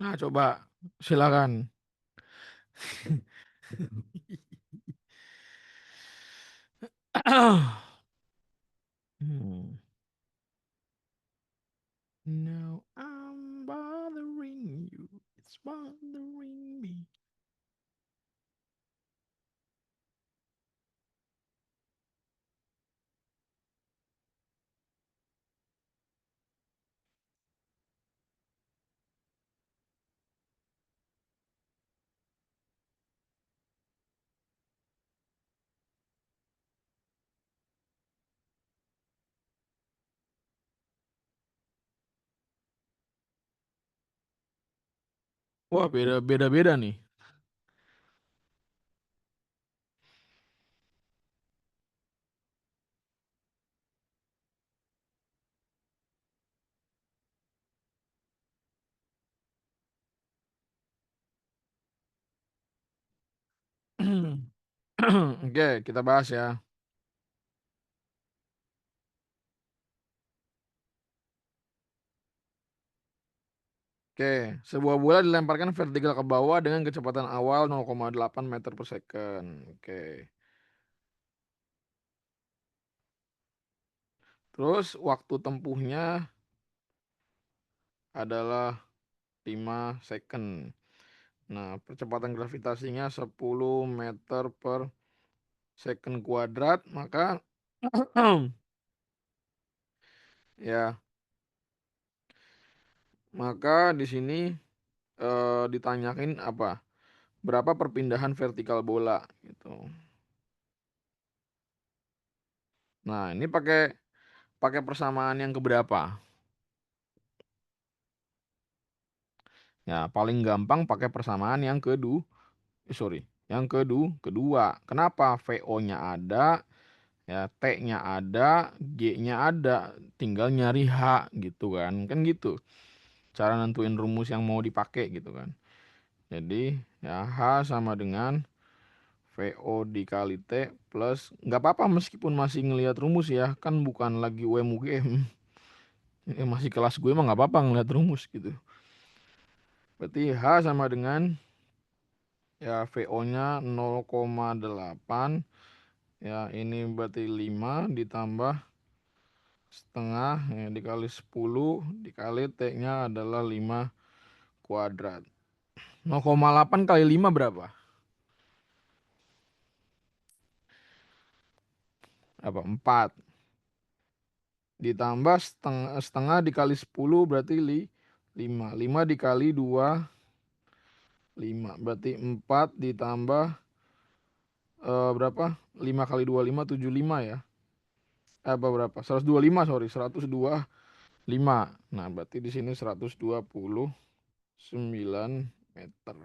nah coba silakan. Hmm. Now I'm bothering you. It's bothering me. Wah, beda nih. Oke, kita bahas ya. Oke, sebuah bola dilemparkan vertikal ke bawah dengan kecepatan awal 0,8 meter per second. Oke. Terus waktu tempuhnya adalah 5 second. Nah, percepatan gravitasinya 10 meter per second kuadrat, maka ya, maka di sini ditanyakin apa? Berapa perpindahan vertikal bola gitu. Nah, ini pakai pakai persamaan yang keberapa? Ya, paling gampang pakai persamaan yang kedua. Kenapa? VO-nya ada, ya T-nya ada, G-nya ada, tinggal nyari H gitu kan. Kan gitu. Cara nentuin rumus yang mau dipakai gitu kan. Jadi, ya H sama dengan VO dikali T plus, nggak apa-apa meskipun masih ngelihat rumus ya, kan bukan lagi UM-UGM. Masih kelas gue mah nggak apa-apa ngelihat rumus gitu. Berarti H sama dengan ya VO-nya 0,8, ya ini berarti 5 ditambah setengah ya, dikali 10 dikali T-nya adalah 5 kuadrat. 0,8 kali 5 berapa? Apa? 4. Ditambah setengah, setengah dikali 10 berarti 5. 5 dikali 2, 5. Berarti 4 ditambah berapa? 5 kali 2, 5, 75 ya. Apa berapa? 125, sorry. 125. Nah, berarti di sini 129 meter.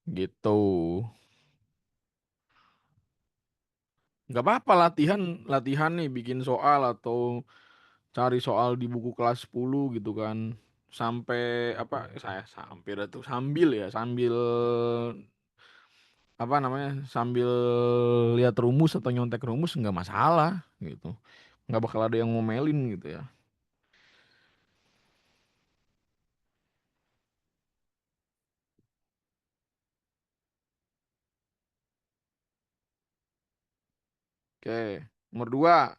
Gitu. Nggak apa-apa latihan, latihan nih bikin soal atau cari soal di buku kelas 10 gitu kan. Sampai apa saya sampai tuh sambil ya, sambil apa namanya? Sambil lihat rumus atau nyontek rumus nggak masalah gitu. Nggak bakal ada yang ngomelin gitu ya. Oke, nomor 2.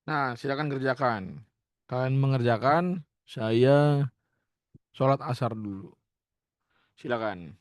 Nah, silakan kerjakan. Kalian mengerjakan, saya sholat asar dulu. Silakan.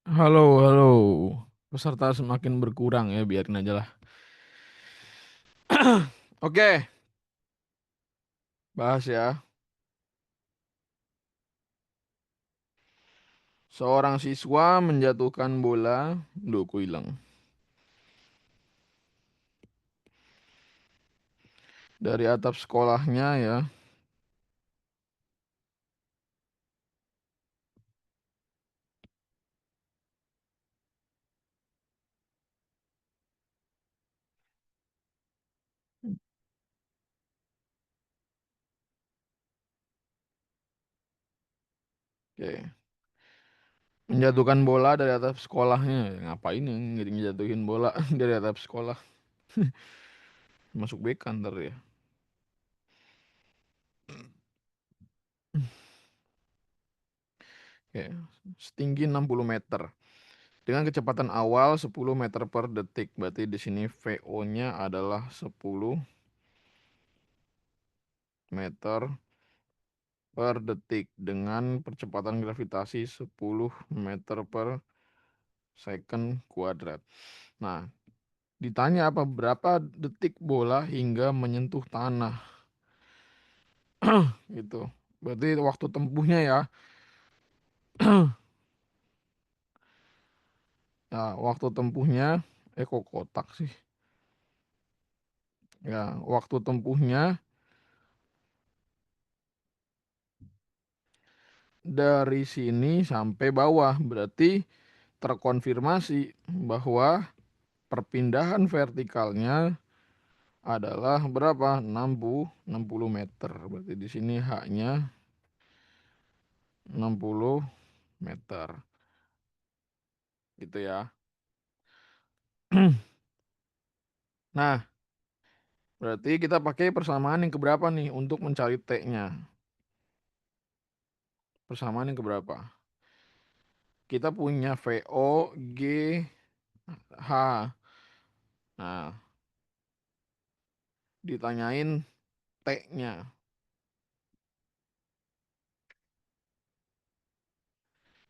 Halo, halo. Peserta semakin berkurang ya, biarin aja lah. Oke, bahas ya. Seorang siswa menjatuhkan bola. Duh, ku hilang. Dari atap sekolahnya ya. Oke. Menjatuhkan bola dari atap sekolahnya. Ngapain ya ngejatuhin bola dari atap sekolah? Masuk BK ntar ya. Oke. Setinggi 60 meter. Dengan kecepatan awal 10 meter per detik. Berarti di sini VO-nya adalah 10 meter per detik dengan percepatan gravitasi 10 meter per second kuadrat. Nah, ditanya apa berapa detik bola hingga menyentuh tanah gitu. Berarti waktu tempuhnya ya. Ya, waktu tempuhnya kok kotak sih. Ya, waktu tempuhnya dari sini sampai bawah. Berarti terkonfirmasi bahwa perpindahan vertikalnya adalah berapa? 60 meter. Berarti di sini haknya 60 meter. Gitu ya. Nah, berarti kita pakai persamaan yang keberapa nih untuk mencari T-nya? Persamaan yang keberapa? Kita punya VO, G, H. Nah, ditanyain T-nya.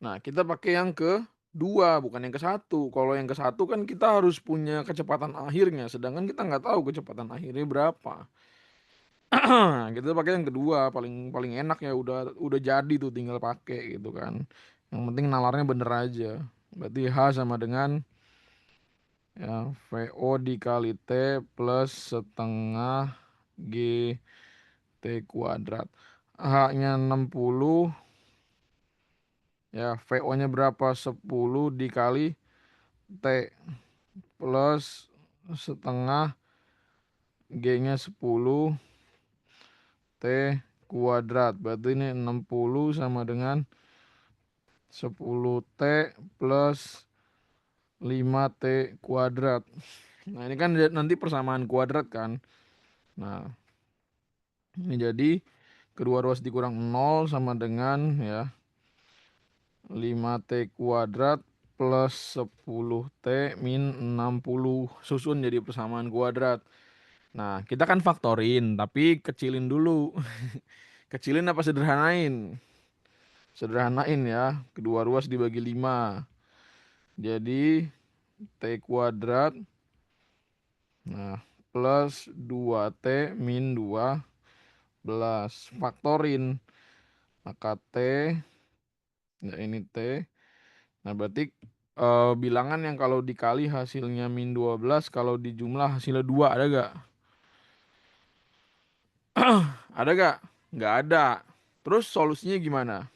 Nah, kita pakai yang ke dua, bukan yang ke satu. Kalau yang ke satu kan kita harus punya kecepatan akhirnya, sedangkan kita nggak tahu kecepatan akhirnya berapa. Kita pakai yang kedua, paling paling enak ya, udah jadi tuh, tinggal pakai gitu kan. Yang penting nalarnya bener aja. Berarti H sama dengan ya VO dikali T plus setengah G T kuadrat. H-nya 60, ya VO-nya berapa? 10 dikali T plus setengah G-nya 10 T kuadrat. Berarti ini 60 sama dengan 10T plus 5T kuadrat. Nah, ini kan nanti persamaan kuadrat kan. Nah, ini jadi kedua ruas dikurang 0 sama dengan ya 5T kuadrat plus 10T min 60. Susun jadi persamaan kuadrat. Nah, kita kan faktorin, tapi kecilin dulu. Kecilin apa sederhanain? Sederhanain ya. Kedua ruas dibagi 5. Jadi T kuadrat, nah, plus 2T min 12. Faktorin. Maka T, nah ini T. Nah, berarti bilangan yang kalau dikali hasilnya min 12, kalau dijumlah hasilnya 2, ada gak? Ada gak? Nggak ada. Terus solusinya gimana?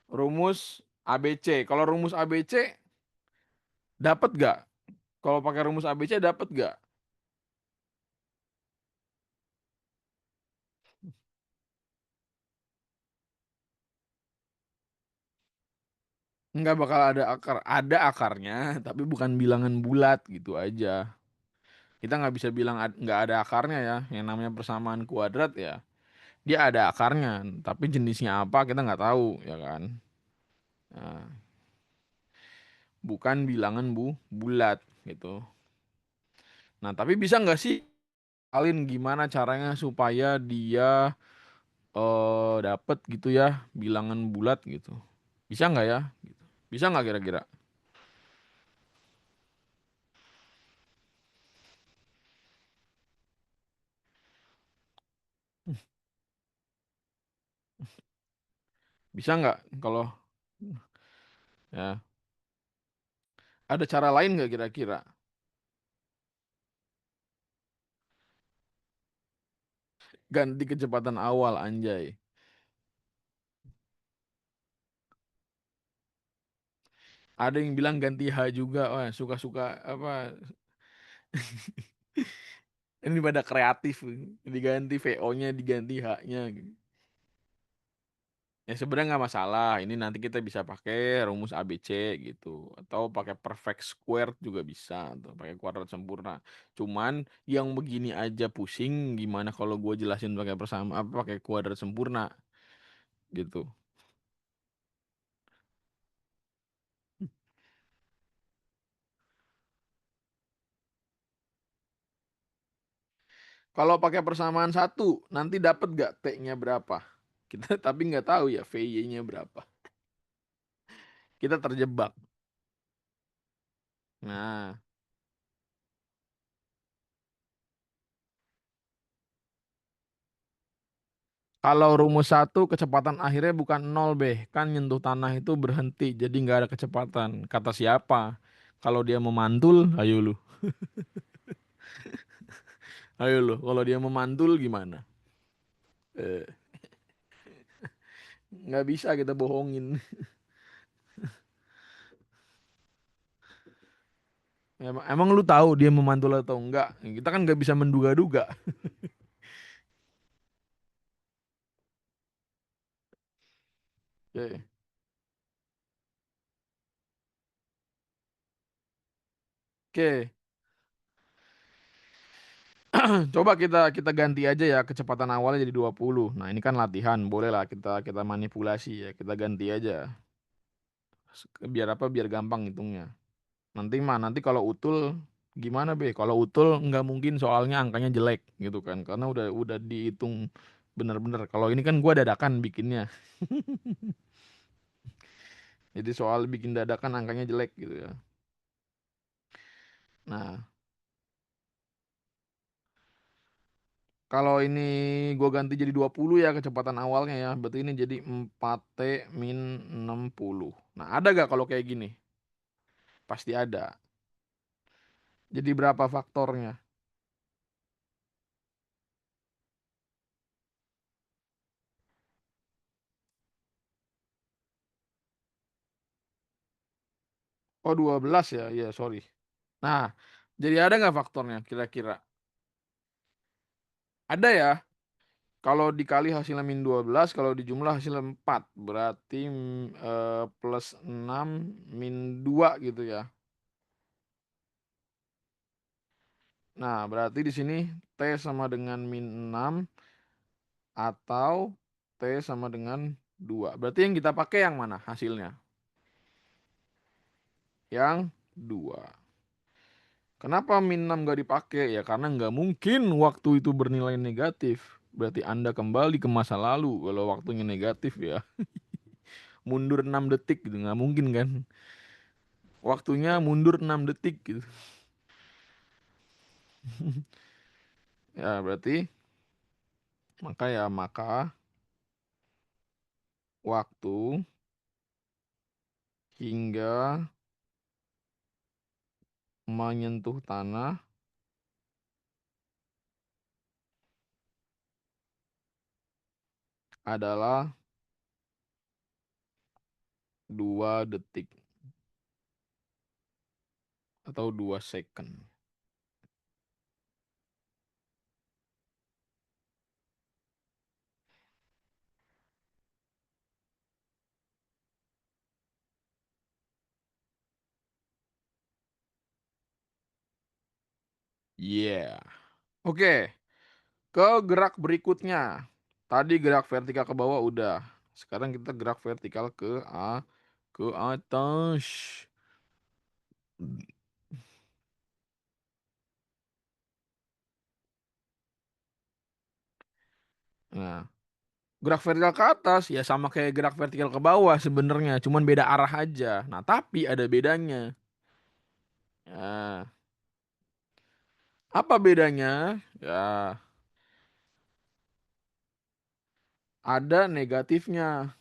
Rumus ABC. Kalau rumus ABC dapat gak? Kalau pakai rumus ABC dapat gak? Nggak bakal ada akar. Ada akarnya, tapi bukan bilangan bulat gitu aja. Kita nggak bisa bilang nggak ada akarnya ya. Yang namanya persamaan kuadrat ya, dia ada akarnya, tapi jenisnya apa kita nggak tahu ya kan. Nah, bukan bilangan bulat gitu. Nah, tapi bisa nggak sih Alin gimana caranya supaya dia dapet gitu ya bilangan bulat gitu. Bisa nggak ya? Gitu. Bisa nggak kira-kira? Bisa nggak kalau ya ada cara lain nggak kira-kira? Ganti kecepatan awal anjay. Ada yang bilang ganti H juga. Wah, suka-suka apa? Ini pada kreatif. Diganti VO-nya, diganti H-nya. Ya sebenarnya nggak masalah. Ini nanti kita bisa pakai rumus ABC gitu, atau pakai perfect square juga bisa, atau pakai kuadrat sempurna. Cuman yang begini aja pusing, gimana kalau gue jelasin pakai persama apa pakai kuadrat sempurna gitu. Kalau pakai persamaan satu, nanti dapat gak T-nya berapa? Kita tapi nggak tahu ya VY-nya berapa. Kita terjebak. Nah, kalau rumus satu kecepatan akhirnya bukan nol be, kan nyentuh tanah itu berhenti, jadi nggak ada kecepatan. Kata siapa? Kalau dia memantul, ayo lu, ayo lu. Kalau dia memantul gimana? Eh, nggak bisa kita bohongin. Emang lu tahu dia memantul atau enggak? Kita kan nggak bisa menduga-duga. Oke, oke. Coba kita ganti aja ya kecepatan awalnya jadi 20. Nah, ini kan latihan, boleh lah kita kita manipulasi ya. Kita ganti aja. Biar apa? Biar gampang hitungnya. Nanti kalau utul gimana be? Kalau utul nggak mungkin soalnya angkanya jelek gitu kan, karena udah dihitung bener-bener. Kalau ini kan gua dadakan bikinnya, jadi soal bikin dadakan angkanya jelek gitu ya. Nah, kalau ini gua ganti jadi 20 ya kecepatan awalnya ya, berarti ini jadi 4T min 60. Nah, ada gak kalau kayak gini? Pasti ada. Jadi berapa faktornya? Oh, 12 ya, iya sorry. Nah, jadi ada nggak faktornya kira-kira? Ada ya. Kalau dikali hasilnya min 12, kalau dijumlah hasilnya 4, berarti plus 6 min 2 gitu ya. Nah, berarti di sini T sama dengan min 6 atau T sama dengan 2. Berarti yang kita pakai yang mana hasilnya? Yang 2. Kenapa min 6 nggak dipakai? Ya karena nggak mungkin waktu itu bernilai negatif. Berarti Anda kembali ke masa lalu kalau waktunya negatif ya. Mundur 6 detik gitu, nggak mungkin kan. Waktunya mundur 6 detik gitu. Ya berarti maka waktu hingga menyentuh tanah adalah 2 detik atau 2 second. Yeah. Oke, ke gerak berikutnya. Tadi gerak vertikal ke bawah udah. Sekarang kita gerak vertikal ke atas. Nah, gerak vertikal ke atas ya sama kayak gerak vertikal ke bawah sebenarnya, cuman beda arah aja. Nah, tapi ada bedanya. Ya, apa bedanya? Ya, ada negatifnya.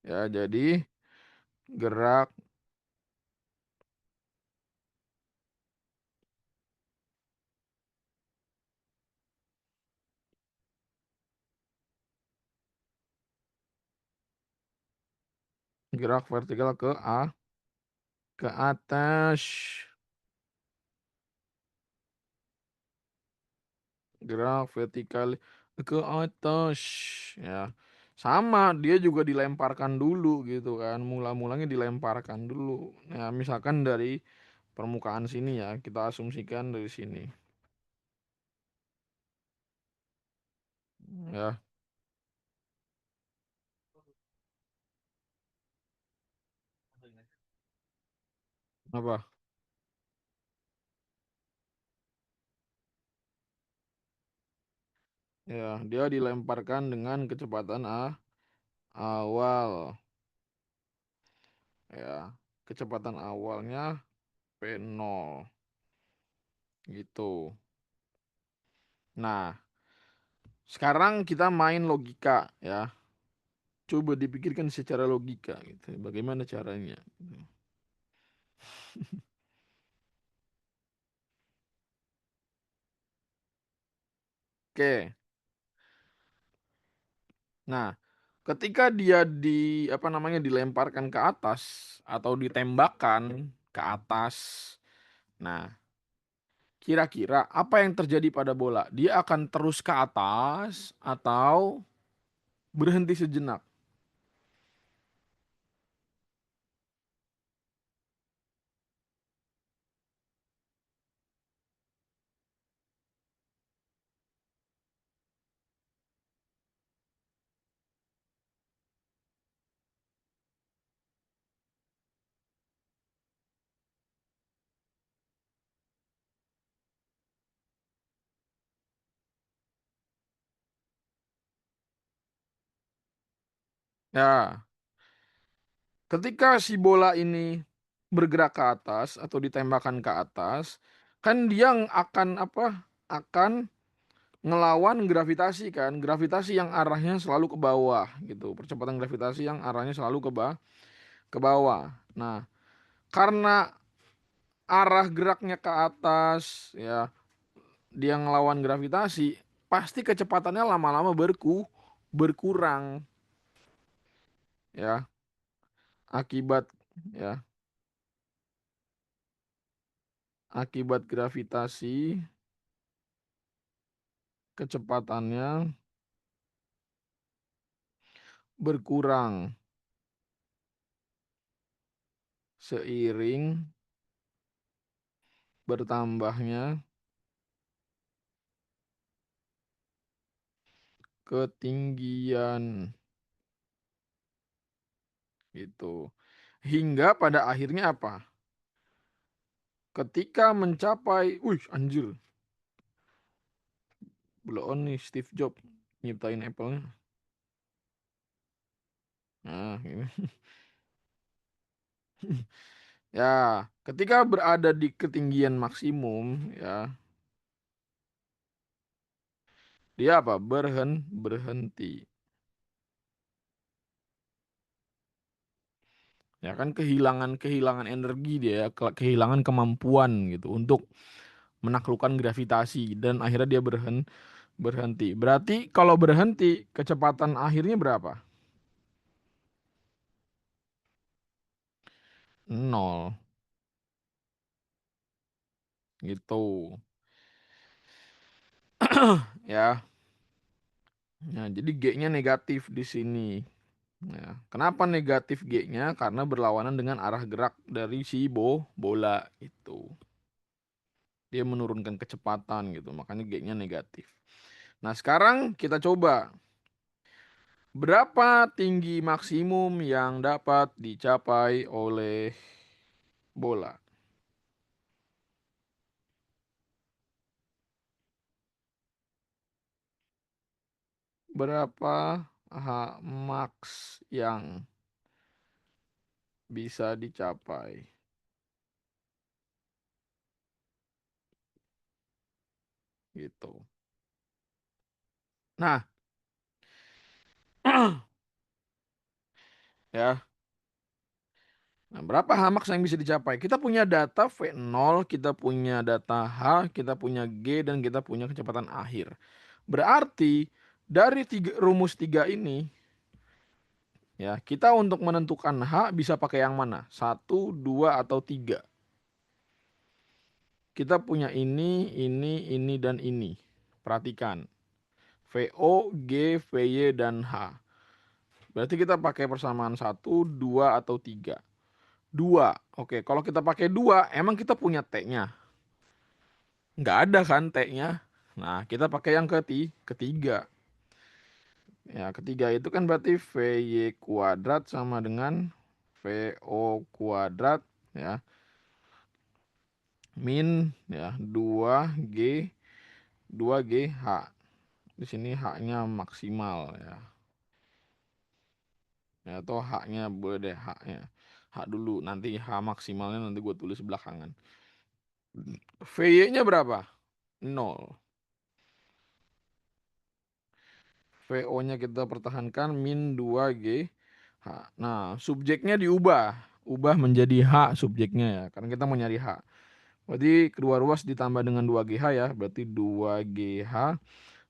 Ya, jadi gerak gerak vertikal ke atas. Gerak vertikal ke atas. Ya. Sama, dia juga dilemparkan dulu gitu kan. Mula-mulanya dilemparkan dulu. Ya, misalkan dari permukaan sini ya, kita asumsikan dari sini. Ya, apa? Ya, dia dilemparkan dengan kecepatan awal. Ya, kecepatan awalnya V0 gitu. Nah, sekarang kita main logika ya. Coba dipikirkan secara logika gitu. Bagaimana caranya? Oke. Nah, ketika dia apa namanya dilemparkan ke atas atau ditembakkan ke atas. Nah, kira-kira apa yang terjadi pada bola? Dia akan terus ke atas atau berhenti sejenak? Ya, ketika si bola ini bergerak ke atas atau ditembakkan ke atas, kan dia akan apa? Akan ngelawan gravitasi kan, gravitasi yang arahnya selalu ke bawah gitu, percepatan gravitasi yang arahnya selalu ke bawah. Nah, karena arah geraknya ke atas ya, dia ngelawan gravitasi, pasti kecepatannya lama-lama berkurang ya, akibat ya, akibat gravitasi kecepatannya berkurang seiring bertambahnya ketinggian gitu. Hingga pada akhirnya apa? Ketika mencapai, wih anjir, blow on nih Steve Jobs nyiptain Apple-nya. Nah, ini. Ya, ketika berada di ketinggian maksimum, ya, dia apa? Berhenti. Ya kan kehilangan energi dia, ya, kehilangan kemampuan gitu untuk menaklukkan gravitasi dan akhirnya dia berhenti. Berarti kalau berhenti, kecepatan akhirnya berapa? Nol, gitu. Ya. Nah, jadi G-nya negatif di sini. Ya, kenapa negatif G-nya? Karena berlawanan dengan arah gerak dari si bola itu. Dia menurunkan kecepatan gitu, makanya G-nya negatif. Nah, sekarang kita coba. Berapa tinggi maksimum yang dapat dicapai oleh bola? berapa H max yang bisa dicapai gitu. Nah, ya. Nah, berapa H max yang bisa dicapai? Kita punya data V0, kita punya data H, kita punya G, dan kita punya kecepatan akhir. Berarti dari rumus 3 ini, ya, kita untuk menentukan H bisa pakai yang mana? 1, 2, atau 3. Kita punya ini, dan ini. Perhatikan. VO, G, VY, dan H. Berarti kita pakai persamaan 1, 2, atau 3. 2. Oke, kalau kita pakai 2, emang kita punya T-nya? Nggak ada kan T-nya. Nah, kita pakai yang ketiga. Ya, ketiga itu kan berarti VY kuadrat sama dengan VO kuadrat, ya, min, ya, 2G H. Di sini H-nya maksimal, ya. Ya, atau H-nya boleh deh, H-nya. H dulu, nanti H maksimalnya nanti gue tulis belakangan. VY-nya berapa? 0. VO-nya kita pertahankan min 2G H. Nah, subjeknya diubah. Ubah menjadi H subjeknya, ya. Karena kita mau nyari H. Berarti kedua ruas ditambah dengan 2GH, ya. Berarti 2GH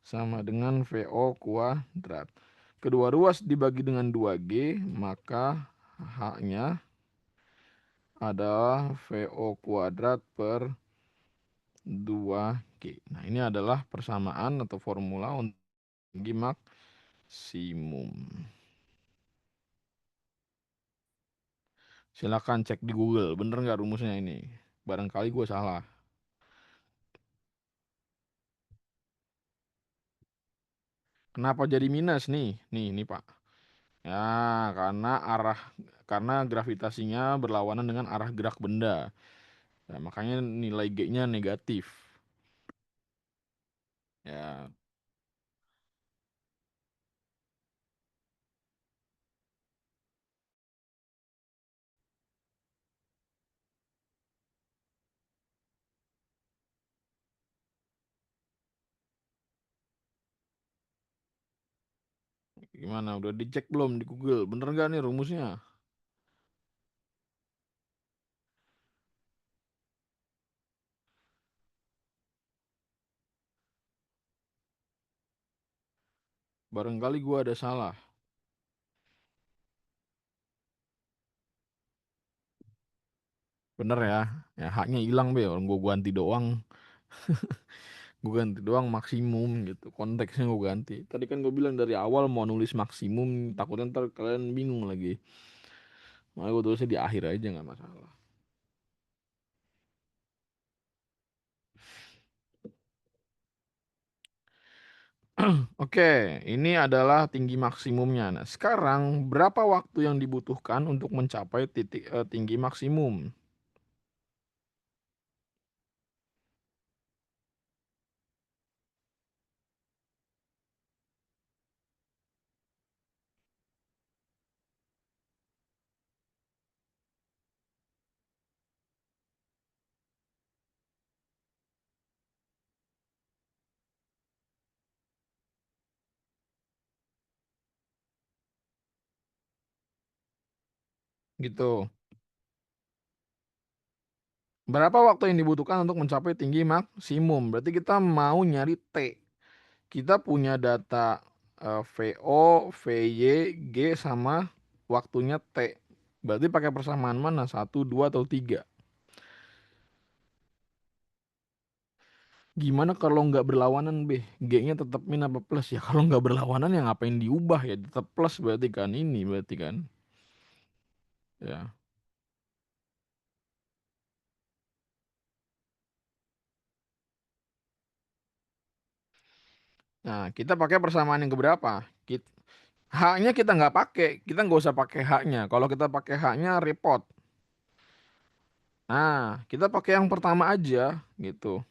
sama dengan VO kuadrat. Kedua ruas dibagi dengan 2G, maka H-nya adalah VO kuadrat per 2G. Nah, ini adalah persamaan atau formula untuk tinggi maksimum. Silakan cek di Google, bener nggak rumusnya ini? Barangkali gue salah. Kenapa jadi minus nih? Nih Pak. Ya, karena gravitasinya berlawanan dengan arah gerak benda. Ya, makanya nilai G-nya negatif. Ya, gimana? Udah dicek belum di Google? Bener nggak nih rumusnya? Barangkali gue ada salah. Bener ya? Ya, haknya hilang be. Orang gue ganti doang. Gue ganti doang maksimum gitu. Konteksnya gue ganti. Tadi kan gue bilang dari awal mau nulis maksimum. Takutnya ntar kalian bingung lagi. Makanya gue tulisnya di akhir aja, nggak masalah. Oke, ini adalah tinggi maksimumnya. Nah, sekarang berapa waktu yang dibutuhkan untuk mencapai titik tinggi maksimum? Gitu. Berapa waktu yang dibutuhkan untuk mencapai tinggi maksimum? Berarti kita mau nyari T. Kita punya data VO, VY, G sama waktunya T. Berarti pakai persamaan mana? 1, 2, atau 3? Gimana kalau nggak berlawanan, B? G-nya tetap min apa plus? Ya kalau nggak berlawanan ya ngapain diubah, ya tetap plus berarti kan, ini berarti kan. Ya. Nah, kita pakai persamaan yang keberapa? H-nya kita nggak pakai. Kita nggak usah pakai H-nya. Kalau kita pakai H-nya repot. Nah, kita pakai yang pertama aja gitu.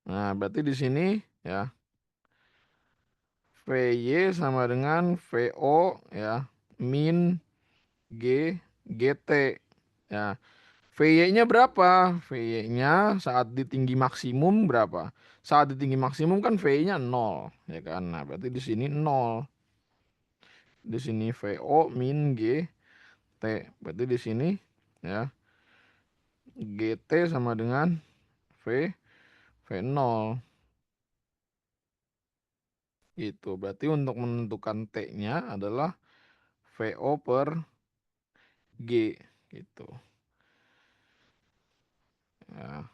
Nah, berarti di sini ya. VY sama dengan VO ya min G GT ya. VY-nya berapa? VY-nya saat di tinggi maksimum berapa? Saat di tinggi maksimum kan VY-nya 0 ya kan. Nah, berarti di sini 0. Di sini VO min G T. Berarti di sini ya GT sama dengan V V0 gitu. Berarti untuk menentukan T-nya adalah VO per G gitu. Ya.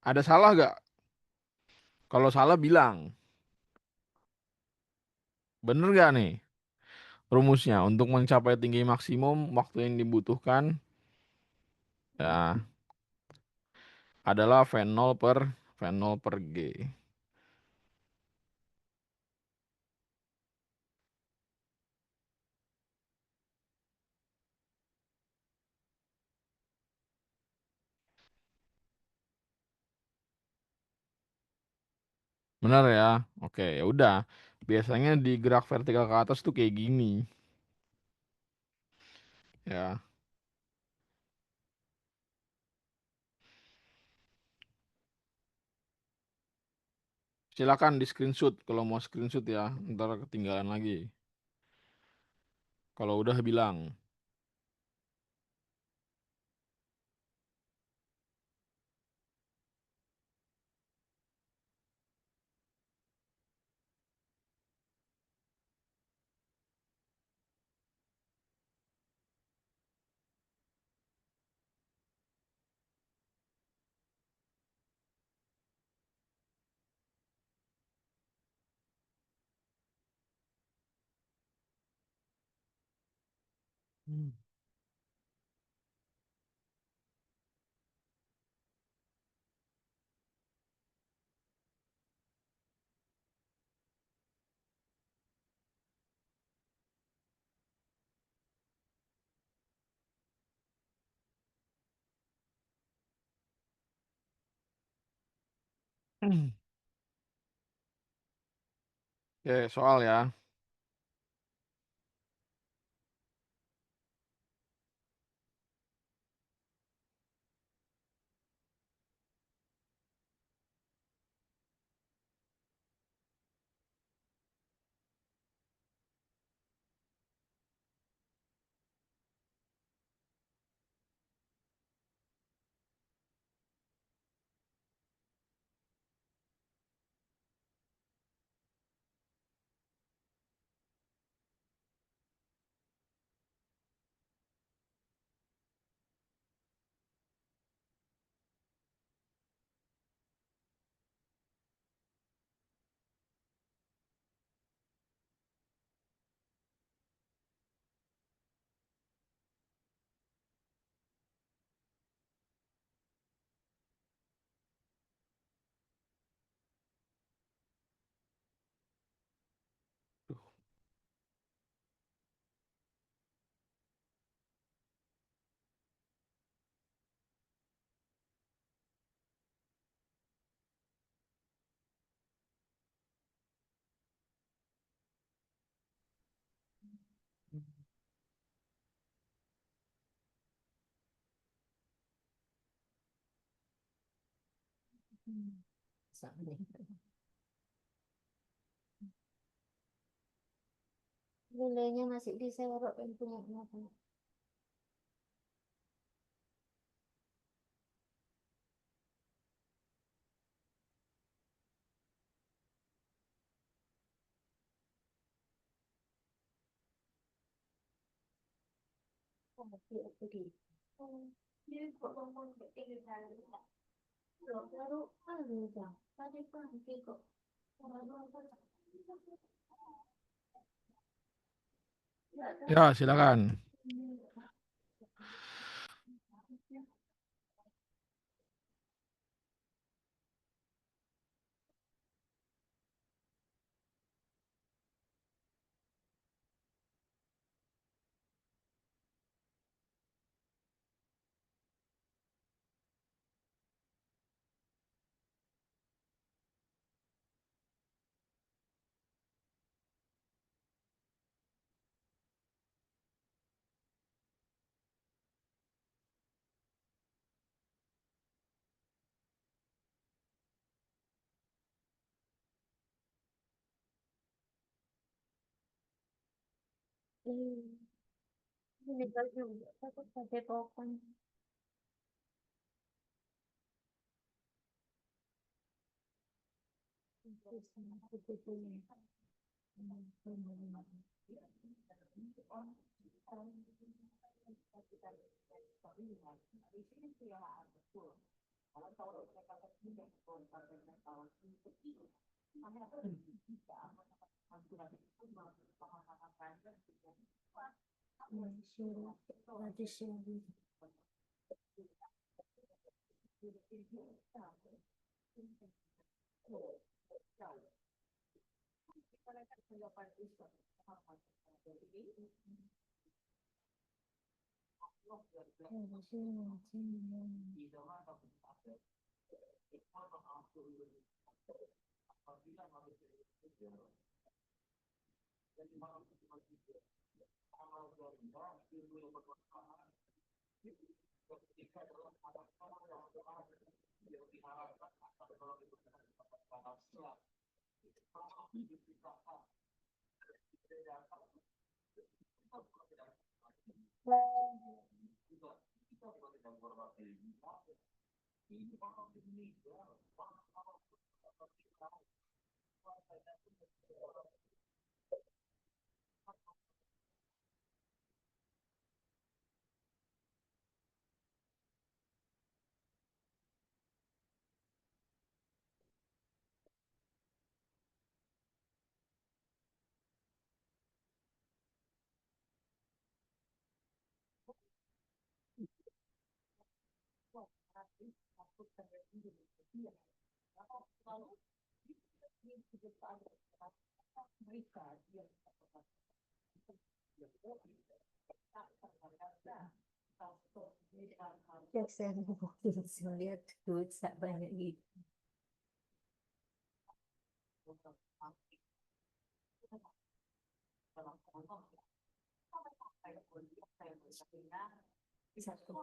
Ada salah gak? Kalau salah bilang. Bener gak nih rumusnya? Untuk mencapai tinggi maksimum waktu yang dibutuhkan ya adalah V0 per G. Bener ya? Oke, ya udah. Biasanya di gerak vertikal ke atas tuh kayak gini. Ya, silakan di screenshot kalau mau screenshot ya. Ntar ketinggalan lagi. Kalau udah bilang. Hmm. Oke, soal ya. Nilainya masih diserok yang punya apa? Oh, oke di. Oh, dia kok ngomong kayak gitu tadi. Loh, baru bang. Tadi pagi kok. Baru apa? Nggak tahu. Ya, silakan. meninggal juga takut pakai token. Ya saya mau lihat duit banyak gitu. Satu.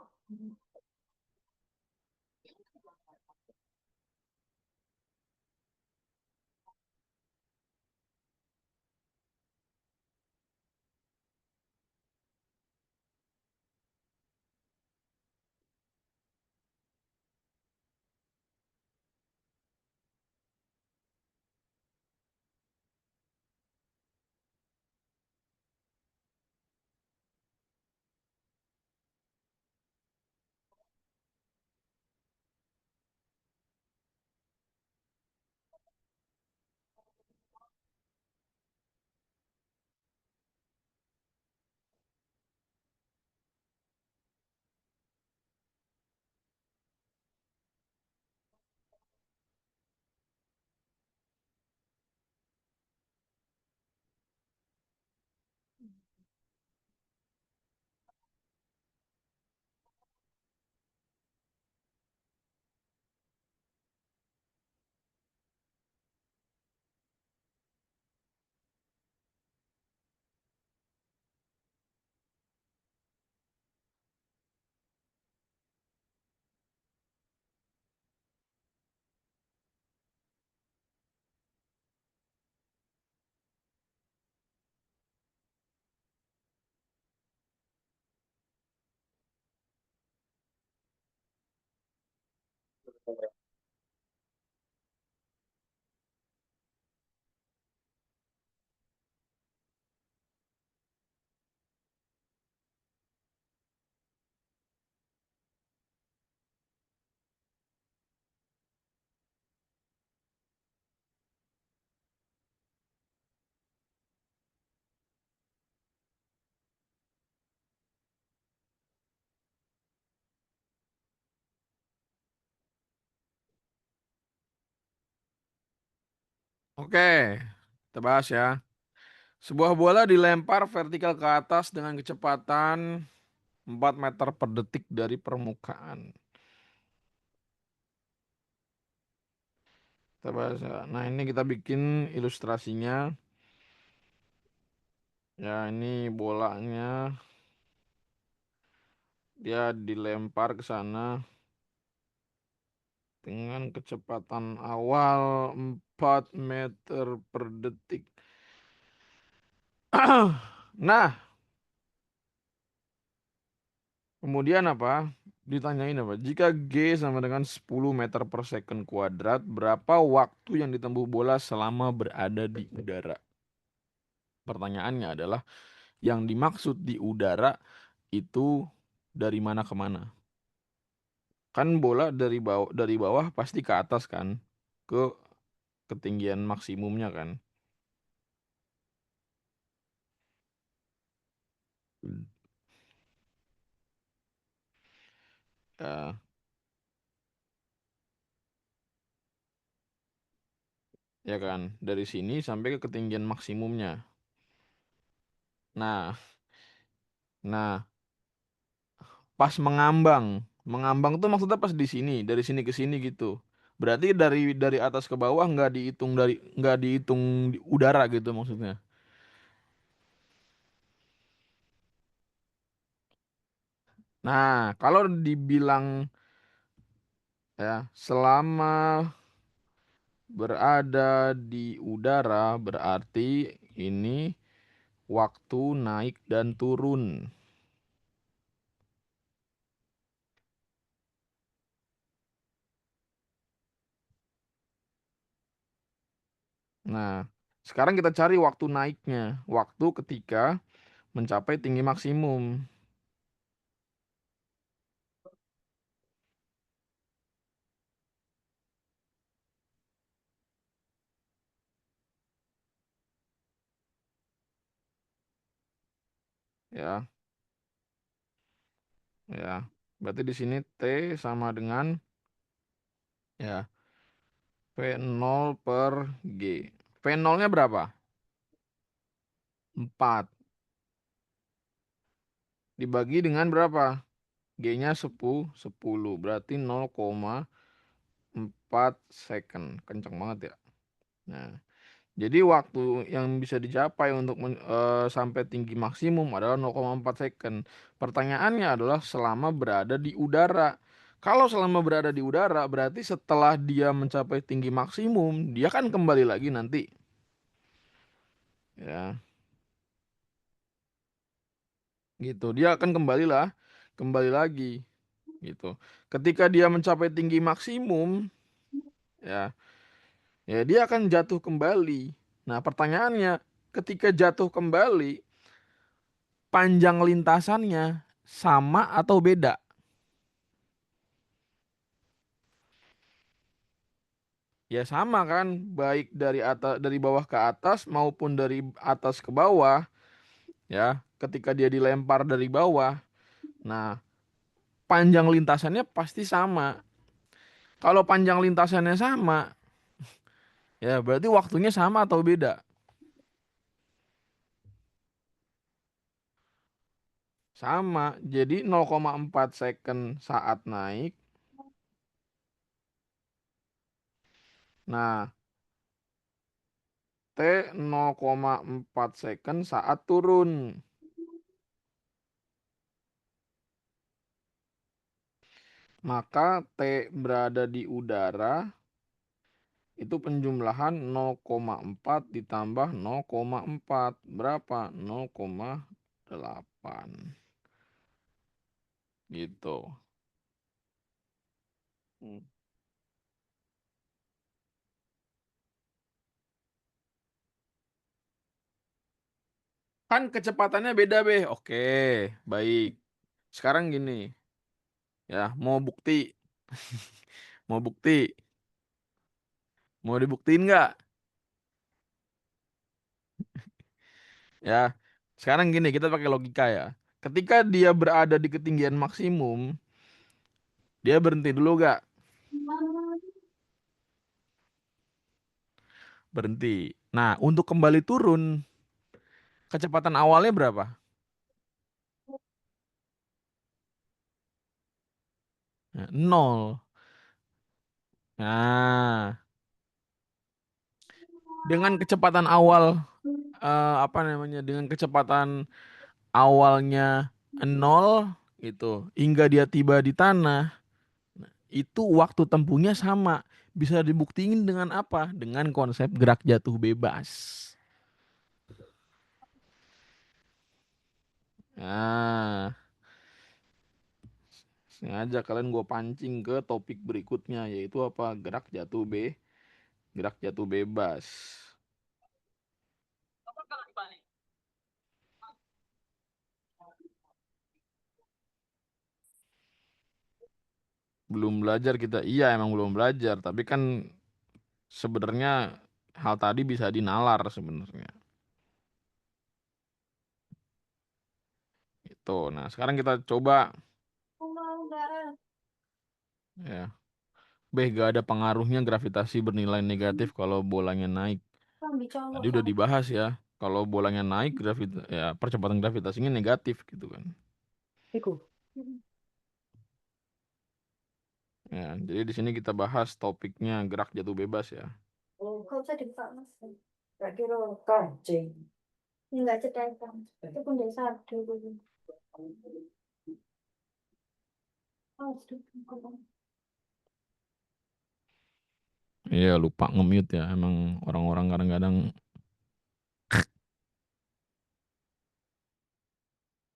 Oke, kita bahas ya. Sebuah bola dilempar vertikal ke atas dengan kecepatan 4 meter per detik dari permukaan. Kita bahas ya. Nah, ini kita bikin ilustrasinya. Ya, ini bolanya dia dilempar ke sana dengan kecepatan awal 4 meter per detik. Nah, Kemudian apa? Ditanyain apa? Jika G sama dengan 10 meter per second kuadrat, berapa waktu yang ditempuh bola selama berada di udara? Pertanyaannya adalah, yang dimaksud di udara itu dari mana ke mana? Kan bola dari bawah pasti ke atas kan? Ke ketinggian maksimumnya kan? Ya, ya kan? Dari sini sampai ke ketinggian maksimumnya. Nah, nah, pas mengambang. Mengambang tuh maksudnya pas di sini, dari sini ke sini gitu. Berarti dari atas ke bawah nggak dihitung di udara gitu maksudnya. Nah, kalau dibilang ya selama berada di udara berarti ini waktu naik dan turun. Nah, sekarang kita cari waktu naiknya, waktu ketika mencapai tinggi maksimum, ya, ya. Berarti di sini T sama dengan ya V0 per G. V0-nya berapa? 4. Dibagi dengan berapa? G-nya 10. Berarti 0,4 second. Kenceng banget ya. Nah, jadi waktu yang bisa dicapai untuk sampai tinggi maksimum adalah 0,4 second. Pertanyaannya adalah selama berada di udara. Kalau selama berada di udara, berarti setelah dia mencapai tinggi maksimum, dia kan kembali lagi nanti. Ya, gitu. Dia akan kembali lagi, gitu. Ketika dia mencapai tinggi maksimum, ya, ya dia akan jatuh kembali. Nah, pertanyaannya, ketika jatuh kembali, panjang lintasannya sama atau beda? Ya sama kan, baik dari bawah ke atas maupun dari atas ke bawah, ya. Ketika dia dilempar dari bawah, nah panjang lintasannya pasti sama. Kalau panjang lintasannya sama, ya berarti waktunya sama atau beda? Sama. Jadi 0,4 second saat naik. Nah, T 0,4 second saat turun. Maka T berada di udara itu penjumlahan 0,4 ditambah 0,4. Berapa? 0,8. Gitu. Hmm. Kan kecepatannya beda, Beh. Oke, baik. Sekarang gini, ya, mau bukti. Mau bukti. Mau dibuktiin nggak? Ya, sekarang gini, kita pakai logika ya. Ketika dia berada di ketinggian maksimum, dia berhenti dulu nggak? Berhenti. Nah, untuk kembali turun, kecepatan awalnya berapa? Nah, nol. Nah, dengan kecepatan awal, apa namanya? Dengan kecepatan awalnya nol gitu, hingga dia tiba di tanah, itu waktu tempuhnya sama. Bisa dibuktiin dengan apa? Dengan konsep gerak jatuh bebas. Nah, Sengaja kalian gue pancing ke topik berikutnya, yaitu apa? Gerak jatuh bebas. Belum belajar kita. Iya emang belum belajar, tapi kan sebenarnya hal tadi bisa dinalar sebenarnya. Itu. Nah, sekarang kita coba Enggak. ya. Gak ada pengaruhnya gravitasi bernilai negatif kalau bolanya naik. Kan Tadi dicolok udah sama. dibahas ya. Kalau bolanya naik, ya percepatan gravitasinya negatif gitu kan. Iku. Ya, jadi di sini kita bahas topiknya gerak jatuh bebas ya. Oh, kau bisa dibuka mas. Gak kira kancing. Enggak cetekan. Itu pun dari satu dulu. Oh, sudah. Iya, lupa nge-mute ya. Emang orang-orang kadang-kadang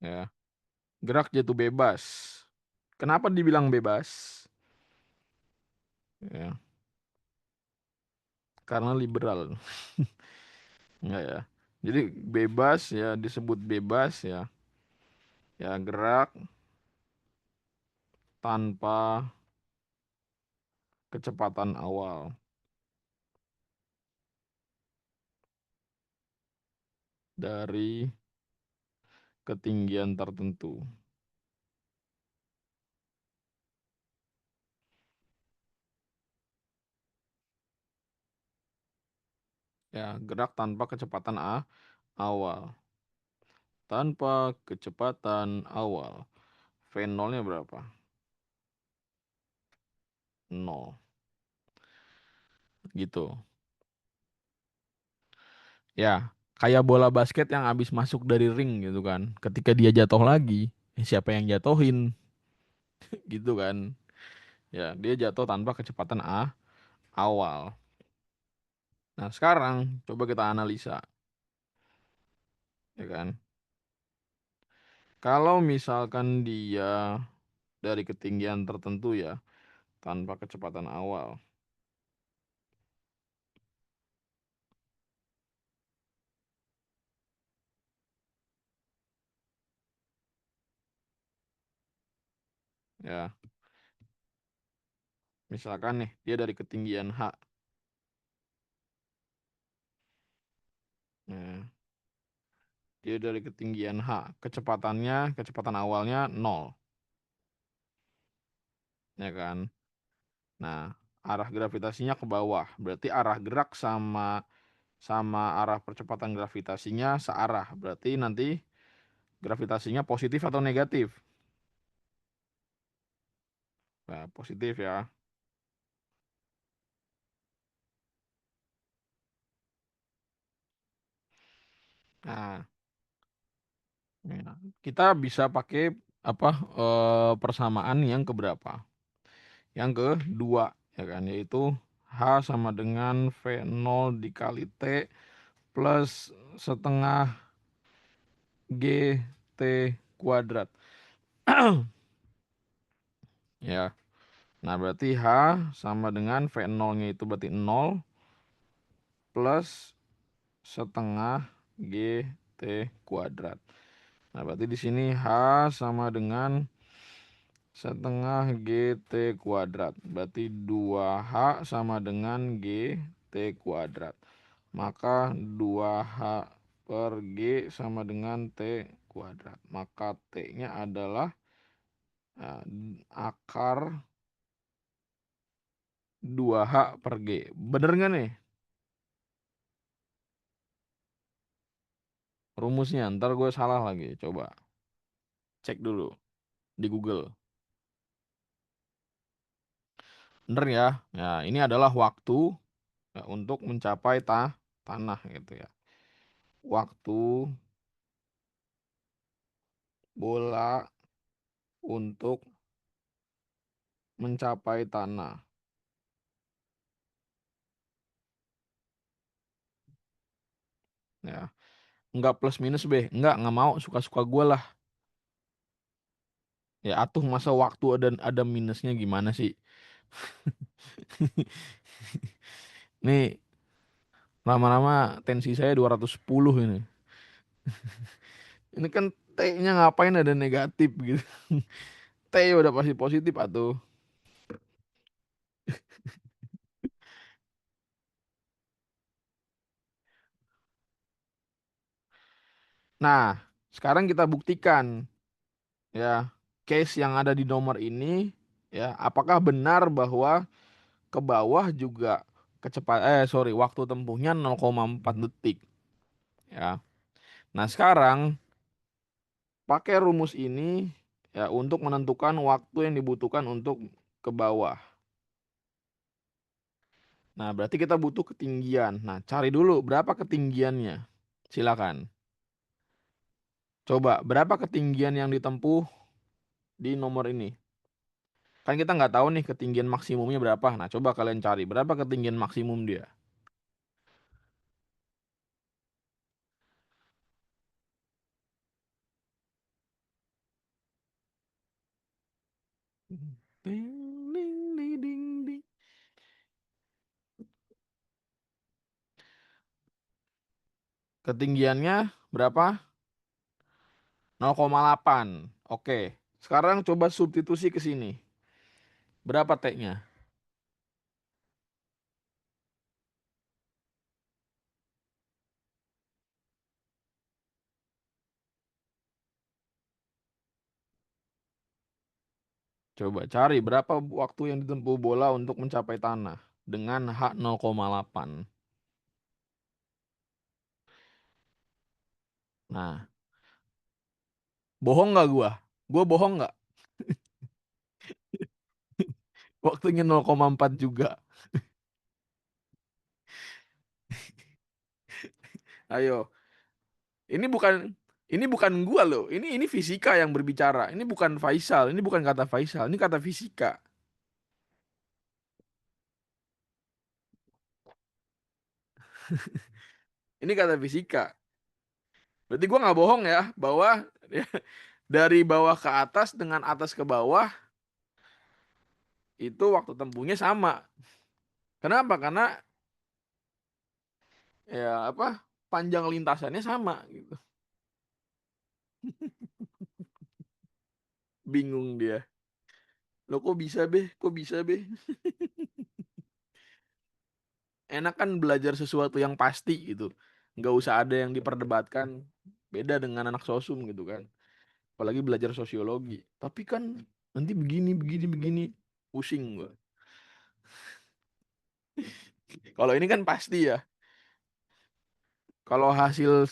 ya, gerak jatuh bebas. Kenapa dibilang bebas? Ya, karena liberal. Enggak ya. Jadi bebas ya disebut bebas ya. Ya gerak tanpa kecepatan awal dari ketinggian tertentu. Ya, gerak tanpa kecepatan awal. Tanpa kecepatan awal. V0-nya berapa? 0. Gitu. Ya, kayak bola basket yang habis masuk dari ring gitu kan. Ketika dia jatuh lagi, siapa yang jatuhin? Gitu kan. Ya, dia jatuh tanpa kecepatan awal. Nah, sekarang coba kita analisa, ya kan? Kalau misalkan dia dari ketinggian tertentu ya, tanpa kecepatan awal, ya, misalkan nih dia dari ketinggian H, ya, dia dari ketinggian H, kecepatan awalnya 0, ya kan? Nah, arah gravitasinya ke bawah, berarti arah gerak sama sama arah percepatan gravitasinya searah, berarti nanti gravitasinya positif atau negatif? Nah, positif ya. Nah, ya, kita bisa pakai apa persamaan yang keberapa? Yang kedua, ya kan, yaitu H sama dengan V0 dikali T plus setengah GT kuadrat. Ya, nah berarti H sama dengan V0-nya itu berarti 0 plus setengah GT kuadrat. Nah, berarti di sini H sama dengan setengah GT kuadrat. Berarti 2H sama dengan GT kuadrat. Maka 2H per G sama dengan T kuadrat. Maka T-nya adalah eh, akar 2H per G. Bener nggak nih rumusnya? Ntar gue salah lagi. Coba cek dulu di Google. Bener ya? Ya, ini adalah waktu ya, untuk mencapai tanah gitu ya. Waktu bola untuk mencapai tanah. Ya, enggak plus minus B, enggak mau suka-suka gue lah. Ya atuh masa waktu ada minusnya gimana sih? Nih lama-lama tensi saya 210 ini. Ini kan T-nya ngapain ada negatif gitu. T udah pasti positif atuh. Nah, sekarang kita buktikan ya case yang ada di nomor ini ya, apakah benar bahwa ke bawah juga waktu tempuhnya 0,4 detik ya. Nah, sekarang pakai rumus ini ya untuk menentukan waktu yang dibutuhkan untuk ke bawah. Nah, berarti kita butuh ketinggian. Nah, cari dulu berapa ketinggiannya. Silakan. Coba berapa ketinggian yang ditempuh di nomor ini. Kan kita nggak tahu nih ketinggian maksimumnya berapa. Nah, coba kalian cari berapa ketinggian maksimum dia. Ding, ding, ding, ding, ding. Ketinggiannya berapa? 0,8. Oke. Sekarang coba substitusi ke sini. Berapa T-nya? Coba cari berapa waktu yang ditempuh bola untuk mencapai tanah dengan H 0,8. Nah, bohong nggak gua? Gua bohong nggak? Waktunya 0,4 juga. Ayo, ini bukan gua loh. Ini fisika yang berbicara. Ini bukan Faisal. Ini bukan kata Faisal. Ini kata fisika. Ini kata fisika. Berarti gua nggak bohong ya bahwa dari bawah ke atas dengan atas ke bawah itu waktu tempuhnya sama. Kenapa? Karena ya apa? Panjang lintasannya sama gitu. Bingung dia. Lo kok bisa be? Kok bisa be? Enak kan belajar sesuatu yang pasti gitu. Nggak usah ada yang diperdebatkan. Beda dengan anak sosum gitu kan. Apalagi belajar sosiologi. Tapi kan nanti begini, begini, begini. Pusing gua. Kalau ini kan pasti ya. Kalau hasil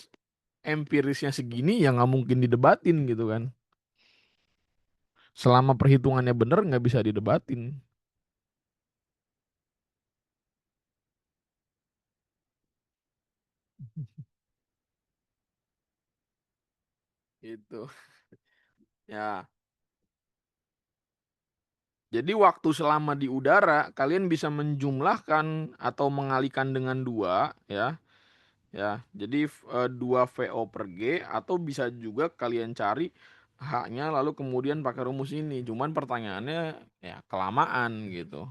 empirisnya segini ya nggak mungkin didebatin gitu kan. Selama perhitungannya bener nggak bisa didebatin. Itu. Ya. Jadi waktu selama di udara kalian bisa menjumlahkan atau mengalikan dengan dua ya. Ya, jadi 2 VO per G atau bisa juga kalian cari H-nya lalu kemudian pakai rumus ini. Cuman pertanyaannya ya kelamaan gitu.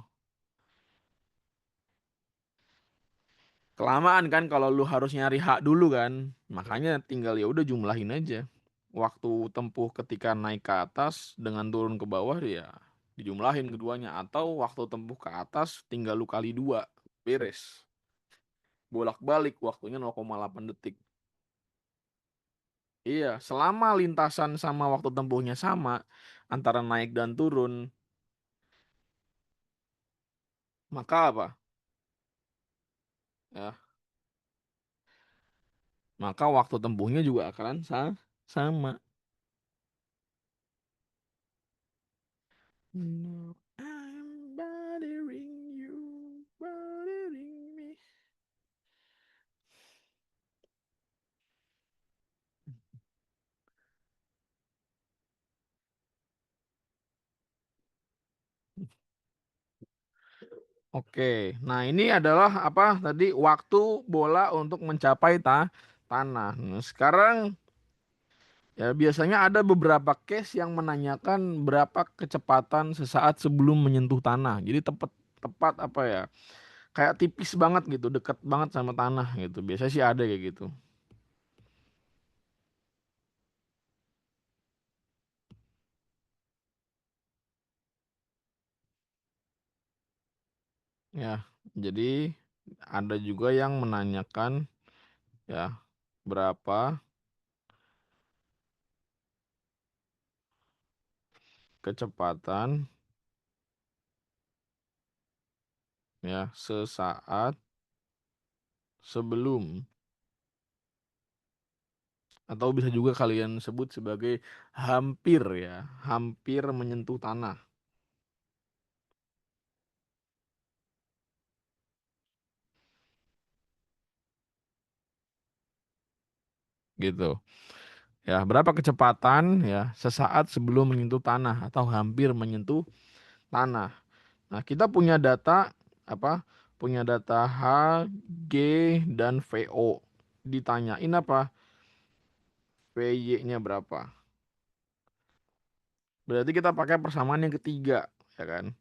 Kelamaan kan kalau lu harus nyari H dulu kan. Makanya tinggal ya udah jumlahin aja. Waktu tempuh ketika naik ke atas dengan turun ke bawah ya dijumlahin keduanya atau waktu tempuh ke atas tinggal lu kali dua. Beres. Bolak-balik waktunya 0,8 detik. Iya, selama lintasan sama waktu tempuhnya sama antara naik dan turun, maka apa? Ya, maka waktu tempuhnya juga akan sama. No, I'm bothering you, bothering me. Oke, nah ini adalah apa tadi waktu bola untuk mencapai tanah. Nah, sekarang Ya, biasanya ada beberapa case yang menanyakan berapa kecepatan sesaat sebelum menyentuh tanah. Jadi tepat tepat apa ya? Kayak tipis banget gitu, dekat banget sama tanah gitu. Biasanya sih ada kayak gitu. Ya, jadi ada juga yang menanyakan ya berapa kecepatan ya sesaat sebelum, atau bisa juga kalian sebut sebagai hampir ya, hampir menyentuh tanah gitu. Ya, berapa kecepatan ya sesaat sebelum menyentuh tanah atau hampir menyentuh tanah. Nah, kita punya data apa? Punya data H, G, dan VO. Ditanyain apa? VY-nya berapa? Berarti kita pakai persamaan yang ketiga, ya kan?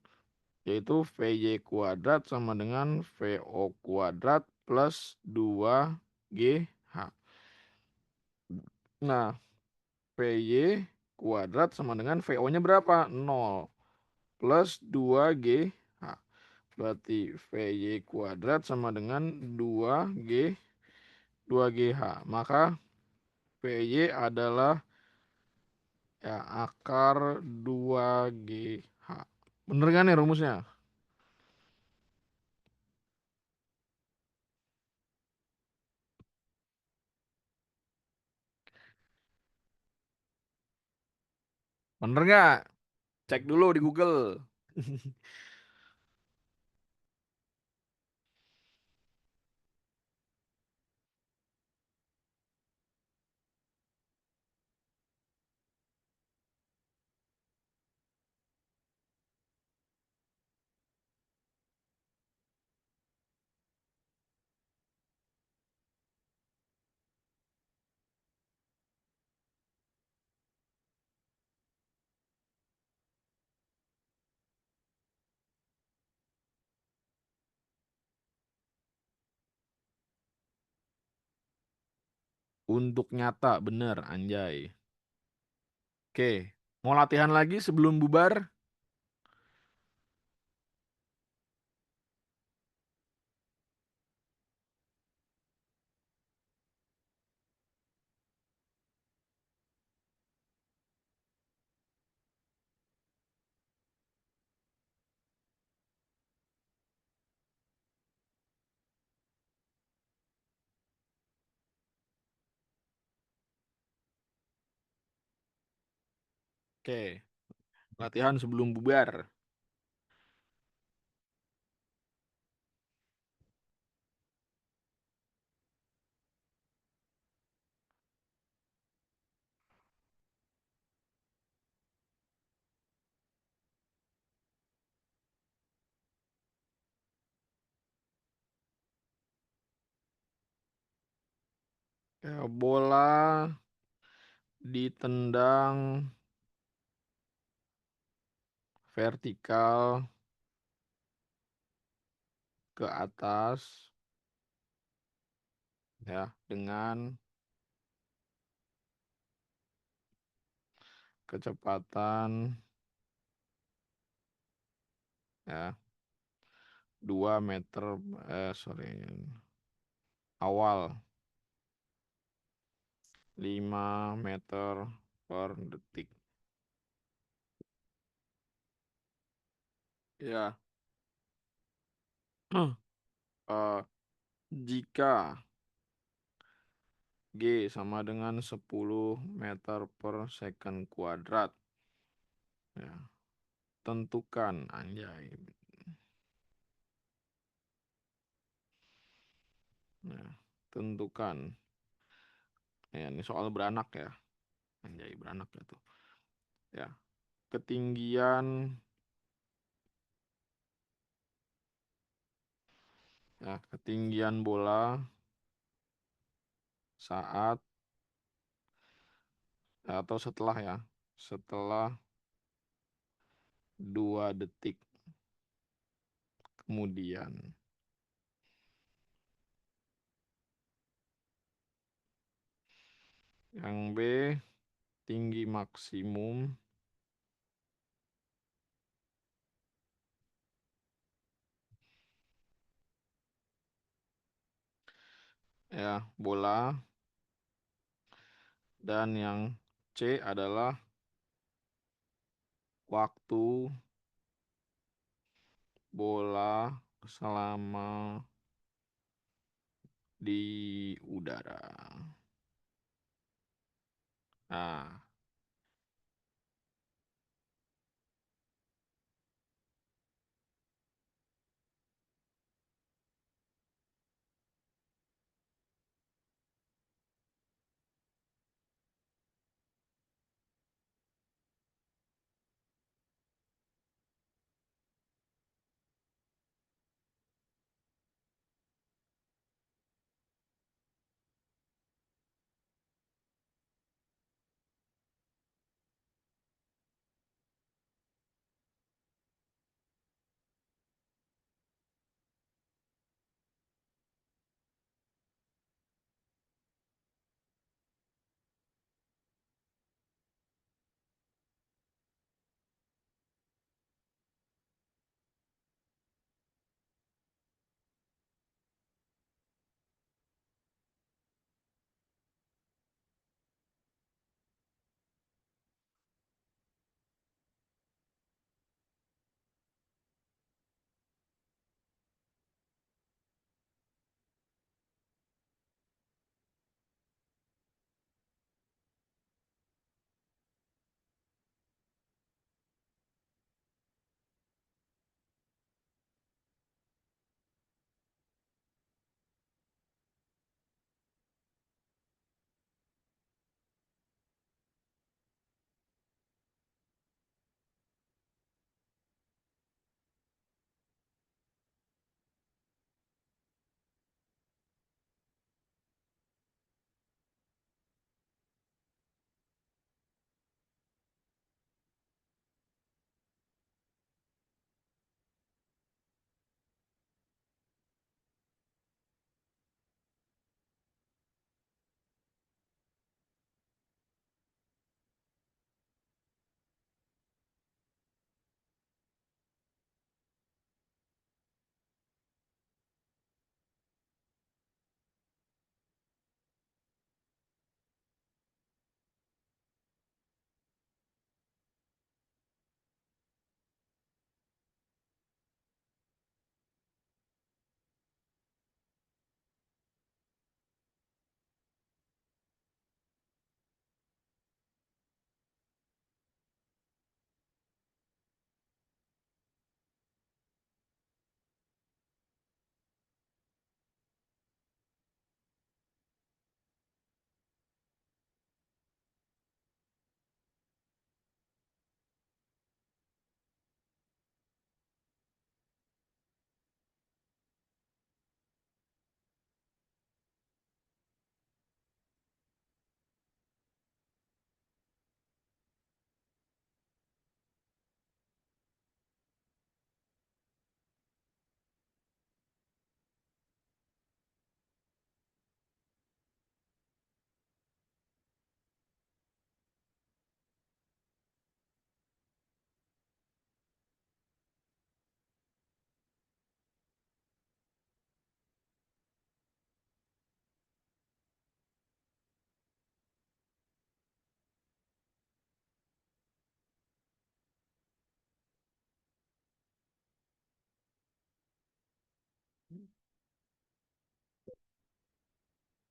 Yaitu VY kuadrat sama dengan VO kuadrat plus 2GH. Nah, VY kuadrat sama dengan VO-nya berapa? 0 plus 2GH. Berarti VY kuadrat sama dengan 2GH. Maka VY adalah ya akar 2GH. Bener kan nih rumusnya? Bener nggak? Cek dulu di Google. Untuk nyata, bener, anjay. Oke, mau latihan lagi sebelum bubar? Oke, latihan sebelum bubar. Ya, bola ditendang vertikal ke atas ya dengan kecepatan ya 2 meter sorry awal 5 meter per detik. Ya, eh, jika G sama dengan 10 meter per second kuadrat, ya, tentukan anjay. Ya, tentukan. Ya, ini soal beranak ya. Anjay, beranak ya tuh. Ya, ketinggian ketinggian bola saat atau setelah ya, setelah 2 detik kemudian. Yang B, tinggi maksimum ya bola, dan yang C adalah waktu bola selama di udara. Nah,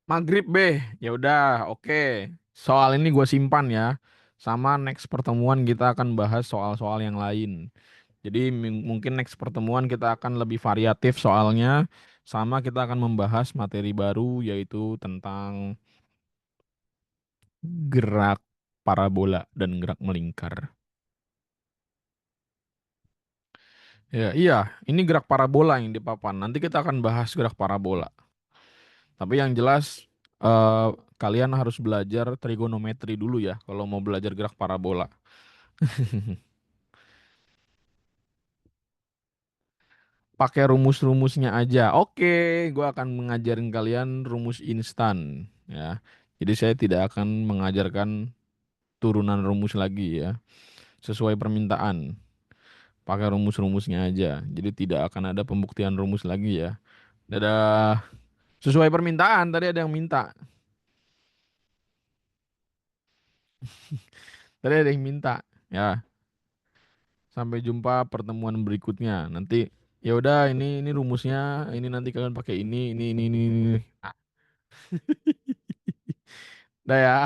maghrib B. Ya udah, oke. Soal ini gue simpan ya. Sama next pertemuan kita akan bahas soal-soal yang lain. Jadi mungkin next pertemuan kita akan lebih variatif soalnya. Sama kita akan membahas materi baru yaitu tentang gerak parabola dan gerak melingkar. Ya, iya, ini gerak parabola yang di papan. Nanti kita akan bahas gerak parabola. Tapi yang jelas, kalian harus belajar trigonometri dulu ya kalau mau belajar gerak parabola. Pakai rumus-rumusnya aja. Oke, gue akan mengajarin kalian rumus instan ya. Jadi saya tidak akan mengajarkan turunan rumus lagi ya. Sesuai permintaan. Pakai rumus-rumusnya aja. Jadi tidak akan ada pembuktian rumus lagi ya. Dadah. Sesuai permintaan, tadi ada yang minta. Tadi ada yang minta. Ya, sampai jumpa pertemuan berikutnya. Nanti ya udah ini rumusnya, ini nanti kalian pakai ini. Ah, dah ya.